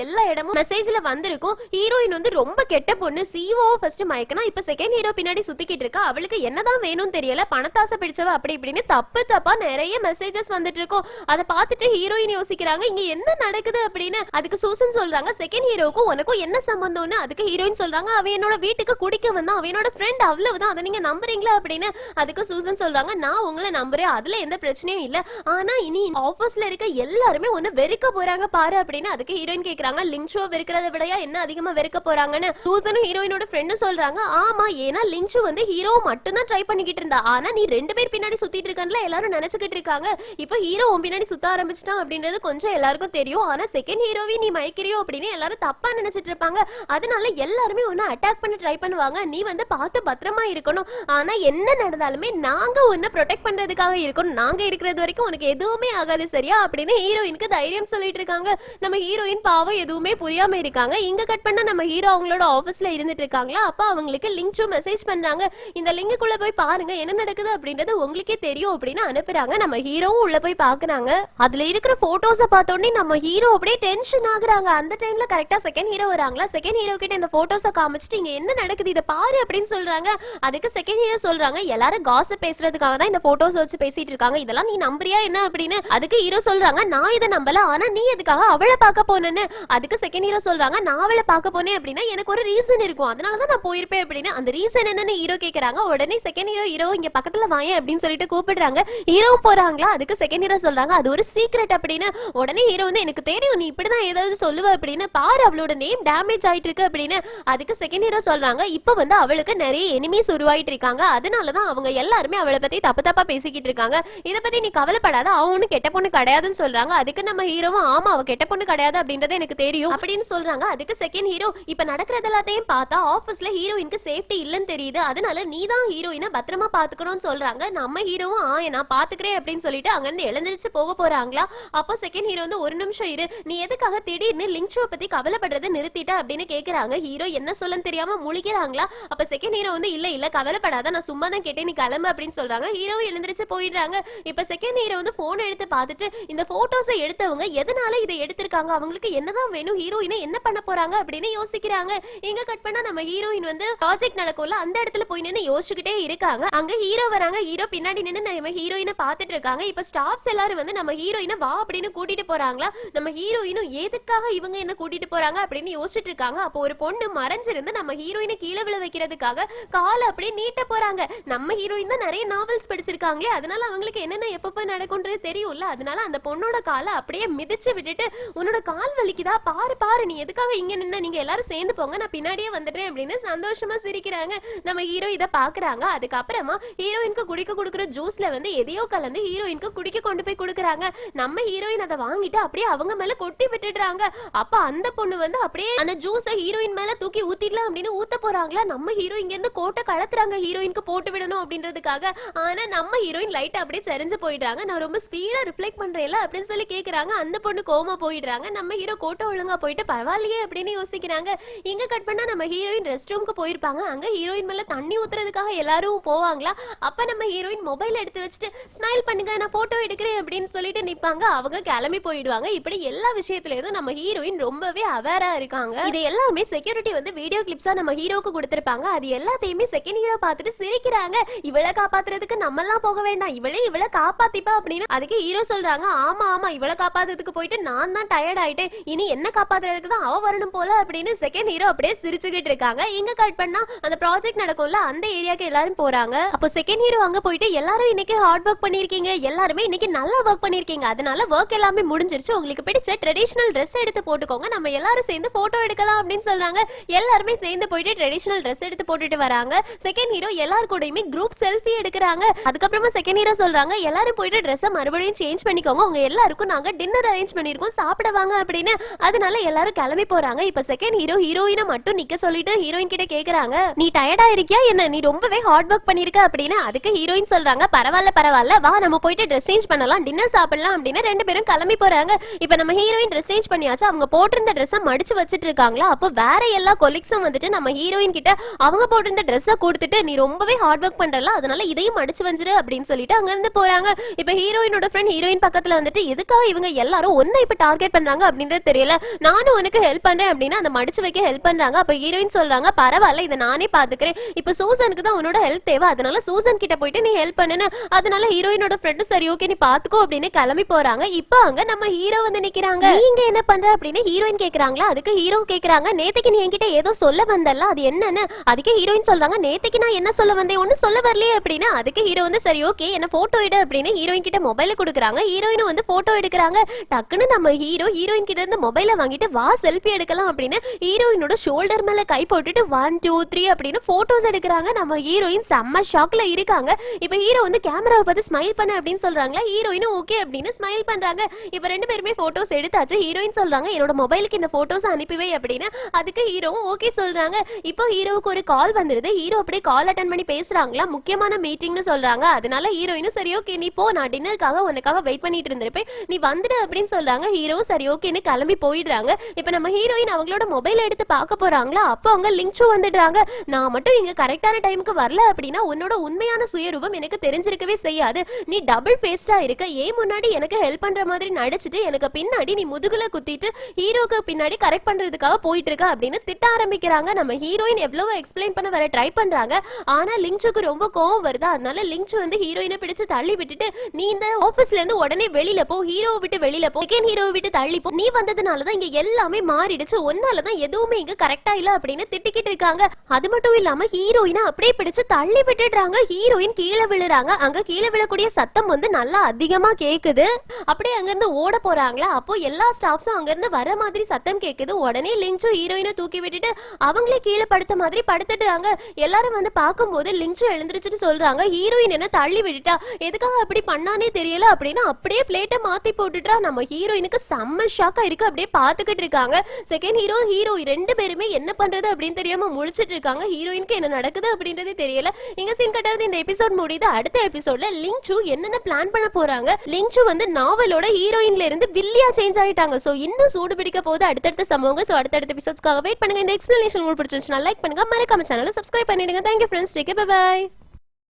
எல்லா இடமும் மெசேஜ்ல வந்திருக்கும். ஹீரோயின் வந்து ரொம்ப கெட்ட பொண்ணு, சிஓ ஃபர்ஸ்ட் மயக்கனா இப்ப செகண்ட் ஹீரோ பின்னாடி சுத்திக்கிட்டு இருக்கா, அவளுக்கு என்னதான் வேணும்னு தெரியல, பணத்தாசை பிடிச்சவ அப்படி இப்படின்னு தப்பா நிறைய மெசேஜஸ் வந்துட்டு இருக்கும். அதை பார்த்துட்டு ஹீரோயின் யோசிக்கிறாங்க இங்க என்ன நடக்குது அப்படின்னு. அதுக்கு சூசன் சொல்றாங்க செகண்ட் ஹீரோவுக்கும் உனக்கும் என்ன சம்பந்தம்னு. அதுக்கு ஹீரோயின் சொல்றாங்க அவ என்னோட வீட்டுக்கு குடிக்க வந்தா, அவனோட ஃப்ரெண்ட் அவ்வளவுதான், அதை நீங்க நம்புறீங்களா அப்படின்னு. அதுக்கு சூசன் சொல்றாங்க நான் உங்களை நம்புறேன், அதுல எந்த பிரச்சனையும் இல்ல, ஆனா இனி ஆபீஸ்ல இருக்க எல்லாருமே ஒன்னு வெறுக்க போறாங்க பாரு அப்படின்னு. அதுக்கு ஹீரோயின் கேக்குறாங்க லிங்சுவை வெறுக்கிறத விடையா என்ன அதிகமா வெறுக்க போறாங்கன்னு. சூசனும் ஹீரோயினோட ஃப்ரெண்டும் சொல்றாங்க ஆமா ஏன்னா லிங்சு வந்து ஹீரோ மட்டும் தான் ட்ரை பண்ணிக்கிட்டு இருந்தா, ஆனா நீ ரெண்டு பேர் பின்னாடி சுத்திட்டு இருக்கல எல்லாரும் நினைச்சுக்கிட்டு இருக்காங்க, இப்ப ஹீரோ உன் பின்னாடி சுத்த ஆரம்பிச்சிட்டான் அப்படின்றது கொஞ்சம் எல்லாருக்கும் தெரியும், ஆனா செகண்ட் ஹீரோவை நீ மயக்கிறியோ அப்படின்னு எல்லாரும் தப்பா நினைச்சிட்டு இருப்பாங்க, அதனால எல்லாருமே உன்னை அட்டாக் பண்ண ட்ரை பண்ணுவாங்க, நீ வந்து பார்த்து பத்திரமா இருக்கணும், ஆனா என்ன நடந்தாலுமே நாங்க உன்னை ப்ரொடெக்ட் பண்றதுக்காக இருக்கணும், நாங்க இருக்கிறது வரைக்கும் உனக்கு எதுவுமே ஆகாது சரியா அப்படின்னு ஹீரோயினுக்கு தைரியம் சொல்லிட்டு இருக்காங்க. நம்ம ஹீரோயின் பாவம் எதுவுமே புரியாம இருக்காங்க. இங்க கட் பண்ண நம்ம ஹீரோ அவங்களோட ஆபீஸ்ல இருந்துட்டு இருக்காங்களா. அப்ப அவங்களுக்கு லிங்க் மெசேஜ் பண்றாங்க, இந்த லிங்குக்குள்ள போய் பாருங்க என்ன நடக்குது அப்படின்றது உங்களுக்கே தெரியும் அப்படின்னு அனுப்புறாங்க. நம்ம ஹீரோவும் உள்ள போய் பாக்குறாங்க. அதுல இருக்கிற போட்டோஸை பார்த்தோன்னே நம்ம ஹீரோ அப்படியே டென்ஷன் ஆகுறாங்க. அந்த டைம்ல கரெக்டா செகண்ட் ஹீரோ வராங்களா. செகண்ட் ஹீரோ கிட்ட இந்த போட்டோஸை காமிச்சிட்டு இங்க என்ன நடக்குது இதை பாரு அப்படின்னு சொல்றாங்க. அதுக்கு செகண்ட் ஹீரோ சொல்றாங்க எல்லாரும் காசிப் பேசுறதுக்காக தான் இந்த போட்டோஸ் வச்சு பேசிட்டு இருக்காங்க, இதெல்லாம் நீ நம்புறியா என்ன அப்படின்னு. அதுக்கு ஹீரோ சொல்றாங்க நான் இதை நம்பல, ஆனா நீ எதுக்காக அவளை பார்க்க போனேன்னு. அதுக்கு செகண்ட் ஹீரோ சொல்றாங்க நான் அவளை பார்க்க போனேன் அப்படின்னா எனக்கு ஒரு ரீசன் இருக்கும், அதனாலதான் நான் போயிருப்பேன் அப்படின்னு. அந்த ரீசன் என்னன்னு ஹீரோ கேக்குறாங்க. உடனே செகண்ட் ஹீரோ இங்க பக்கத்துல வாங்க அப்படின்னு சொல்லிட்டு கூப்பிடுறாங்க. ஹீரோ போறாங்களா. அதுக்கு செகண்ட் ஹீரோ சொல்றாங்க அது ஒரு சீக்ரெட் அப்படின்னு. உடனே ஹீரோ வந்து எனக்கு தெரியும் நீ இப்படிதான் ஏதாவது சொல்லுவ அப்படின்னு, பாரு அவளோட நேம் டேமேஜ் ஆயிட்டு இருக்கு அப்படின்னு. அதுக்கு செகண்ட் ஹீரோ சொல்றாங்க இப்ப வந்து அவளுக்கு நிறைய எனிமீஸ் உருவாயிட்டு இருக்காங்க, அதனாலதான் அவங்க எல்லாருமே அவளை பத்தி தப்பா பேசிக்கிட்டு இருக்காங்க, இத பத்தி நீ கவலைப்படாத, அவ ஒண்ணு கெட்ட பொண்ணு கிடையாதுன்னு சொல்றாங்க. அதுக்கு நம்ம ஹீரோவும் ஆமா அவ கெட்ட பொண்ணு கிடையாது அப்படின்றது எனக்கு தெரியும் அப்படின்னு சொல்றாங்க. அதுக்கு செகண்ட் ஹீரோ இப்ப நடக்கிறது எல்லாத்தையும் பார்த்தா ஆபீஸ்ல ஹீரோயினுக்கு சேஃப்டி இல்லன்னு தெரியுது, அதனால நீ தான் ஹீரோயினை பத்திரமா பாத்துக்கணும்னு சொல்றாங்க. நம்ம ஹீரோவும் நான் பாத்துக்கிறேன் அப்படின்னு சொல்லிட்டு அங்க இருந்து எழுந்திருச்சு போக போறாங்களா. அப்போ செகண்ட் ஹீரோ வந்து ஒரு நிமிஷம் இரு, நீ எதுக்காக திடீர்னு லிங்க்ஷோ பத்தி கவலைப்படுறதை நிறுத்திட்ட அப்படின்னு கேக்குறாங்க. ஹீரோ என்ன சொல்லன்னு தெரியாம முழிக்கிறாங்களா. அப்ப செகண்ட் ஹீரோ வந்து இல்ல கவலைப்படாத நான் சும்மா தான் கேட்டேன், நீ கிளம்பு அப்படின்னு சொல்றாங்க. ஹீரோ எழுந்திருச்சு போயிடுறாங்க. இப்ப செகண்ட் ஹீரோ வந்து போன் எடுத்து பார்த்துட்டு இந்த போட்டோஸை எடுத்தவங்க எதனால இதை எடுத்திருக்காங்க, அவங்களுக்கு என்னதான் வேணும், ஹீரோயினை என்ன பண்ண போறாங்க அப்படின்னு யோசிக்கிறாங்க. இங்க கட் பண்ணா நம்ம ஹீரோயின் வந்து ப்ராஜெக்ட் நடக்கும்ல அந்த இடத்துல போய் நின்று யோசிச்சுக்கிட்டே இருக்காங்க. அங்க ஹீரோ வராங்க. ஹீரோ பின்னாடி நின்று நம்ம ஹீரோயினை பார்த்துட்டு இருக்காங்க. இப்ப ஸ்டாஃப்ஸ் எல்லாரும் வந்து நம்ம ஹீரோயினை வா அப்படின்னு கூட்டிட்டு போறாங்களா. நம்ம ஹீரோயினும் எதுக்காக இவங்க என்ன கூட்டிட்டு போறாங்க அப்படின்னு யோசிச்சுட்டு இருக்காங்க. அப்போ ஒரு பொண்ணு மறைஞ்சிருந்து நம்ம ஹீரோயினை கீழே விழ வைக்கிறதுக்காக காலை அப்படியே நீட்ட போறாங்க. நம்ம ஹீரோயின் தான் நிறைய நாவல்ஸ் படிச்சிருக்காங்களே, அதனால அவங்களுக்கு என்னென்ன எப்பப்ப நடக்கும்ன்றது தெரியும்ல. அதனால அந்த பொண்ணோட காலை அப்படியே மிதிச்சு விட்டுட்டு உன்னோட கால் வலிக்குதா பாரு பாரு, நீ எதுக்காக இங்க நின்ன, நீங்க எல்லாரும் சேர்ந்து போங்க, நான் பின்னாடியே வந்துடுறேன் அப்படின்னு சந்தோஷமா சிரிக்கிறாங்க. நம்ம ஹீரோ இதை பாக்குறாங்க. அதுக்கப்புறமா ஹீரோயினுக்கு குடிக்க கொடுக்குற ஜூஸ்ல வந்து எதையோ கலந்து ஹீரோயினுக்கு குடிக்க கொண்டு போய் கொடுக்குறாங்க. நம்ம ஹீரோயின் அதை வாங்கிட்டு அப்படியே அவங்க மேல கொட்டி விட்டுடுறாங்க. அப்ப அந்த பொண்ணு வந்து அப்படியே அந்த ஜூஸை ஹீரோயின் மேல தூக்கி ஊத்திடலாம் அப்படின்னு ஊத்த போறாங்களா. நம்ம ஹீரோ இங்க இருந்து கோட்டை கலத்துறாங்க ஹீரோயினுக்கு போட்டு விடணும் அப்படின்றதுக்காக. ஆனா நம்ம ஹீரோயின் லைட்டா அப்படியே சரிஞ்சு போயிடுறாங்க. நான் ரொம்ப ஸ்பீடா ரிஃப்ளெக்ட் பண்றேன்ல அப்படின்னு சொல்லி கேக்குறாங்க. அந்த பொண்ணு கோமா போயிடுறாங்க. நம்ம ஹீரோ கோட்டை ஒழுங்கா போயிட்டு பரவாயில்லையே அப்படின்னு யோசிக்கிறாங்க. இங்க கட் பண்ணா நம்ம ஹீரோயின் ரெஸ்ட் ரூமுக்கு போயிருப்பாங்க. அங்க ஹீரோயின் மேல தண்ணி ஊத்துறதுக்காக எல்லாரும் போவாங்களா. அப்ப நம்ம ஹீரோயின் மொபைல் எடுத்து வச்சுட்டு ஸ்மைல் பண்ணுங்க நான் போட்டோ எடுக்கிறேன் அப்படின்னு சொல்லிட்டு நிப்பாங்க. அவங்க கிளம்பி போயிடுவாங்க. இப்படி எல்லா விஷயத்திலேயும் நம்ம ஹீரோயின் ரொம்பவே அவேரா இருக்காங்க. இது எல்லாமே செக்யூரிட்டி வந்து வீடியோ கிளிப்ஸா நம்ம ஹீரோக்கு கொடுத்திருப்பாங்க. அது எல்லாத்தையுமே செகண்ட் ஹீரோ பார்த்துட்டு சிரிக்கிறாங்க. இவளை காப்பாத்துறதுக்கு நம்ம எல்லாம் போக வேண்டாம், இவளை காப்பாத்திப்பா அப்படின்னு. அதுக்கு ஹீரோ சொல்றாங்க, ஆமா ஆமா இவளை காப்பாத்துறதுக்கு போயிட்டு நான் தான் டயர்ட் ஆயிட்டேன், இனி என்ன காப்பாத்துறதுக்கு தான் அவ வரணும் போல அப்படின்னு செகண்ட் ஹீரோ அப்படியே சிரிச்சுக்கிட்டு இருக்காங்க. இங்க கட் பண்ணா அந்த ப்ராஜெக்ட் நடக்கும்ல அந்த ஏரியாக்கு எல்லாரும் போறாங்க. அப்போ செகண்ட் ஹீரோ அங்க போயிட்டு எல்லாரும் இன்னைக்கு ஹார்ட் ஒர்க் பண்ணிருக்கீங்க, எல்லாருமே இன்னைக்கு நல்லா ஒர்க் பண்ணிருக்கீங்க, அதனால ஒர்க் எல்லாமே முடிஞ்சிருச்சு, உங்களுக்கு பிடிச்ச ட்ரெடிஷனல் ட்ரெஸ் எடுத்து போட்டுக்கோங்க, நம்ம எல்லாரும் சேர்ந்து போட்டோ எடுக்கலாம் அப்படின்னு சொல்றாங்க. எல்லாருமே சேர்ந்து போயிட்டு ட்ரெடிஷனல் ட்ரெஸ் எடுத்து போட்டுட்டு வராங்க. செகண்ட் ஹீரோ எல்லாரும் கூடயுமே குரூப் செல்ஃபி எடுக்கிறாங்க. அதுக்கப்புறமா செகண்ட் ஹீரோ சொல்றாங்க, எல்லாரும் போயிட்டு ட்ரெஸ்ஸை மறுபடியும் சேஞ்ச் பண்ணிக்கோங்க, உங்க எல்லாருக்கும் நாங்க டின்னர் அரேஞ்ச் பண்ணிருக்கோம், சாப்பிடுவாங்க அப்படின்னு. அதனால எல்லாரும் கிளம்பி போறாங்க. இப்ப செகண்ட் ஹீரோ ஹீரோயினை மட்டும் நிக்க சொல்லிட்டு ஹீரோயின் கிட்ட கேக்குறாங்க, நீ டயர்டா இருக்கியா என்ன, நீ ரொம்பவே ஹார்ட் ஒர்க் பண்ணிருக்க அப்படின்னு. அதுக்கு ஹீரோயின் சொல்றாங்க, பரவாயில்ல பரவாயில்ல வா நம்ம போயிட்டு ட்ரெஸ் சேஞ்ச் பண்ணலாம், டின்னர் சாப்பிடலாம் அப்படின்னு. ரெண்டு பேரும் கிளம்பி போறாங்க. இப்ப நம்ம ஹீரோயின் ட்ரெஸ் சேஞ்ச் பண்ணியாச்சு. அவங்க போட்டிருந்த ட்ரெஸ்ஸை மடிச்சு வச்சிட்டு இருக்காங்களா. அப்போ வேற எல்லா கொலீக்ஸும் வந்துட்டு நம்ம ஹீரோயின் கிட்ட அவங்க போட்டிருந்த ட்ரெஸ்ஸை கொடுத்துட்டு நீ ரொம்பவே ஹார்ட் ஒர்க் பண்றல அதனால இதையும் மடிச்சு வச்சிரு அப்படின்னு சொல்லிட்டு அங்க இருந்து போறாங்க. இப்ப ஹீரோயினோட ஃப்ரெண்ட் ஹீரோயின் பக்கத்துல வந்துட்டு எதுக்காக இவங்க எல்லாரும் ஒன்னை இப்ப டார்கெட் பண்றாங்க அப்படின்றது தெரியல, நானும் உனக்கு ஹெல்ப் பண்றேன் அப்படின்னு அந்த மடிச்சு வைக்க ஹெல்ப் பண்றாங்க. அப்ப ஹீரோயின் சொல்றாங்க, பரவாயில்ல இதை நானே பாத்துக்கிறேன், இப்ப சூசனுக்கு தான் உன்னோட ஹெல்ப் தேவை, அதனால சூசன் கிட்ட போயிட்டு நீ ஹெல்ப் பண்ணுன்னு. அதனால ஹீரோயினோட ஃப்ரெண்டும் சரி ஓகே நீ பாத்துக்கோ அப்படின்னு கிளம்பி போறாங்க. இப்ப அங்க நம்ம ஹீரோ வந்து நிக்கிறாங்க. நீங்க என்ன பண்ற அப்படின்னு ஹீரோயின் கேக்குறாங்களா. அதுக்கு ஹீரோ கேக்குறாங்க, நேத்துக்கு நீ என்கிட்ட ஏதோ சொல்ல வந்தல்ல அது என்னன்னு. அதுக்கு ஹீரோயின் சொல்றாங்க, நேத்துக்கு நான் என்ன சொல்ல வந்தேன் ஒன்னு சொல்ல வரலையே அப்படின்னு. அதுக்கு ஹீரோ வந்து சரி ஓகே என்ன போட்டோ எடு அப்படின்னு ஹீரோயின் கிட்ட மொபைல கொடுக்குறாங்க. ஹீரோயின் வந்து போட்டோ எடுக்கிறாங்க. டக்குன்னு நம்ம ஹீரோ ஹீரோயின் கிட்ட இருந்து மொபைல வாங்கிட்டு வா செல்ஃபி எடுக்கலாம் அப்படின்னு ஹீரோயினோட ஷோல்டர் மேல கை போட்டுட்டு 1 2 3 அப்படின்னு போட்டோஸ் எடுக்கிறாங்க. நம்ம ஹீரோயின் செம்ம ஷாக்ல இருக்காங்க. இப்ப ஹீரோ வந்து கேமராவை பார்த்து ஸ்மைல் பண்ண அப்படின்னு சொல்றாங்களா. ஹீரோயினும் ஓகே அப்படின்னு ஸ்மைல் பண்றாங்க. இப்ப ரெண்டு பேருமே போட்டோஸ் எடுத்தாச்சு. ஹீரோயின் சொல்றாங்க, என்னோட மொபைலுக்கு இந்த போட்டோஸ் அனுப்பிவை அப்படின்னு. அதுக்கு ஹீரோவும் ஓகே சொல்றாங்க. இப்போ ஹீரோவுக்கு ஒரு கால் வந்துருது. ஹீரோ அப்படியே கால் அட்டன் பண்ணி பேசுறாங்களா, முக்கியமான மீட்டிங்னு சொல்றாங்க. அதனால ஹீரோயினும் சரி ஓகே நீ போ, நான் டின்னருக்காக உனக்காக வெயிட் பண்ணிட்டு இருந்திருப்பேன், நீ வந்துடு அப்படின்னு சொல்றாங்க. ஹீரோவும் சரி ஓகேன்னு கிளம்பி போயிடுறாங்க. இப்ப நம்ம ஹீரோயின் அவங்களோட மொபைல் எடுத்து பார்க்க போறாங்களா. அப்போ அவங்க லிங்க்ஷோ வந்துடுறாங்க. நான் மட்டும் இங்க கரெக்டான டைமுக்கு வரல அப்படின்னா உன்னோட உண்மையான சுயரூபம் எனக்கு தெரிஞ்சிருக்கவே செய்யாது, நீ டபுள் பேஸ்டா இருக்க, ஏன் முன்னாடி எனக்கு ஹெல்ப் பண்ற மாதிரி நடிச்சிட்டு எனக்கு பின்னாடி நீ முதுகுல குத்திட்டு ஹீரோக்கு பின்னாடி கரெக்ட் பண்றதுக்காக போயிட்டு இருக்க அப்படின்னு திட்ட ஆரம்பிக்கிறாங்க. நம்ம ஹீரோயின் எவ்வளவு எக்ஸ்பிளைன் பண்ண வர ட்ரை பண்றாங்க. ஆனா லிங்க்ஷுக்கு ரொம்ப கோவம் வருது. அதனால லிங்க்ஷு வந்து ஹீரோயினை பிடிச்சு தள்ளி விட்டுட்டு நீ இந்த ஆபீஸ்ல இருந்து உடனே வெளியில போ, ஹீரோவை விட்டு வெளியில போ, செகண்ட் ஹீரோவை விட்டு தள்ளி போ, நீ வந்ததுனாலதான் இங்க எல்லாமே மாறிடுச்சு, ஒன்னாலதான் எதுவுமே இங்க கரெக்டா இல்ல அப்படின்னு திட்டிக்கிட்டு இருக்காங்க. அது மட்டும் இல்லாம ஹீரோயினை அப்படியே பிடிச்சு தள்ளி விட்டுடுறாங்க. ஹீரோயின் கீழே விழுறாங்க. அங்க கீழே விழக்கூடிய சத்தம் வந்து நல்லா அதிகமா கேக்குது. அப்படியே அங்க இருந்து ஓட போறாங்களா. அப்போ எல்லா ஸ்டாஃப்ஸும் அங்க இருந்து வர மாதிரி சத்தம் கேக்குது. உடனே லிங்க்ஷு ஹீரோயினை தூக்கி விட்டுட்டு அவங்களே கீழே படுத்த மாதிரி படுத்துடுறாங்க. எல்லாரும் வந்து பார்க்கும்போது லிங்க்ஷு எழுந்திருச்சுட்டு சொல்றாங்க, ஹீரோயின் என்ன தள்ளி விட்டுட்டா, எதுக்காக அப்படி பண்ணானே தெரியல அப்படின்னு அப்படியே பிளேட்டை மாத்தி போட்டுட்டா. நம்ம ஹீரோயினுக்கு செம்ம ஷாக்கா இருக்கு. அப்படியே பாத்துக்கிட்டு இருக்காங்க. செகண்ட் ஹீரோ ஹீரோ ரெண்டு பேருமே என்ன பண்றது அப்படின்னு தெரியாம முழிச்சிட்டு இருக்காங்க. ஹீரோயினுக்கு என்ன நடக்குது அப்படின்றது தெரியல. இங்க சீன் கட்டாவது இந்த எபிசோட் முடியுது. அடுத்த எபிசோட்ல லிங்க்ஷு என்னென்ன பிளான் பண்ண போறாங்க. லிங்க்ஷு வந்து நாவலோட ஹீரோயின்ல இருந்து வில்லியா சேஞ்ச் ஆயிட்டாங்க. சோ இன்னும் சூடு பிடிக்க போகுது அடுத்தடுத்த சம்பவங்கள். சோ அடுத்தடுத்த எபிசோட்ஸ்க்காக வெயிட் பண்ணுங்க. இந்த எக்ஸ்பிளனேஷன் உங்களுக்கு பிடிச்சிருந்துச்சுன்னா லைக் பண்ணுங்க, மறக்காம சேனலை சப்ஸ்கிரைப் பண்ணிடுங்க. Thank you friends, take care, bye by.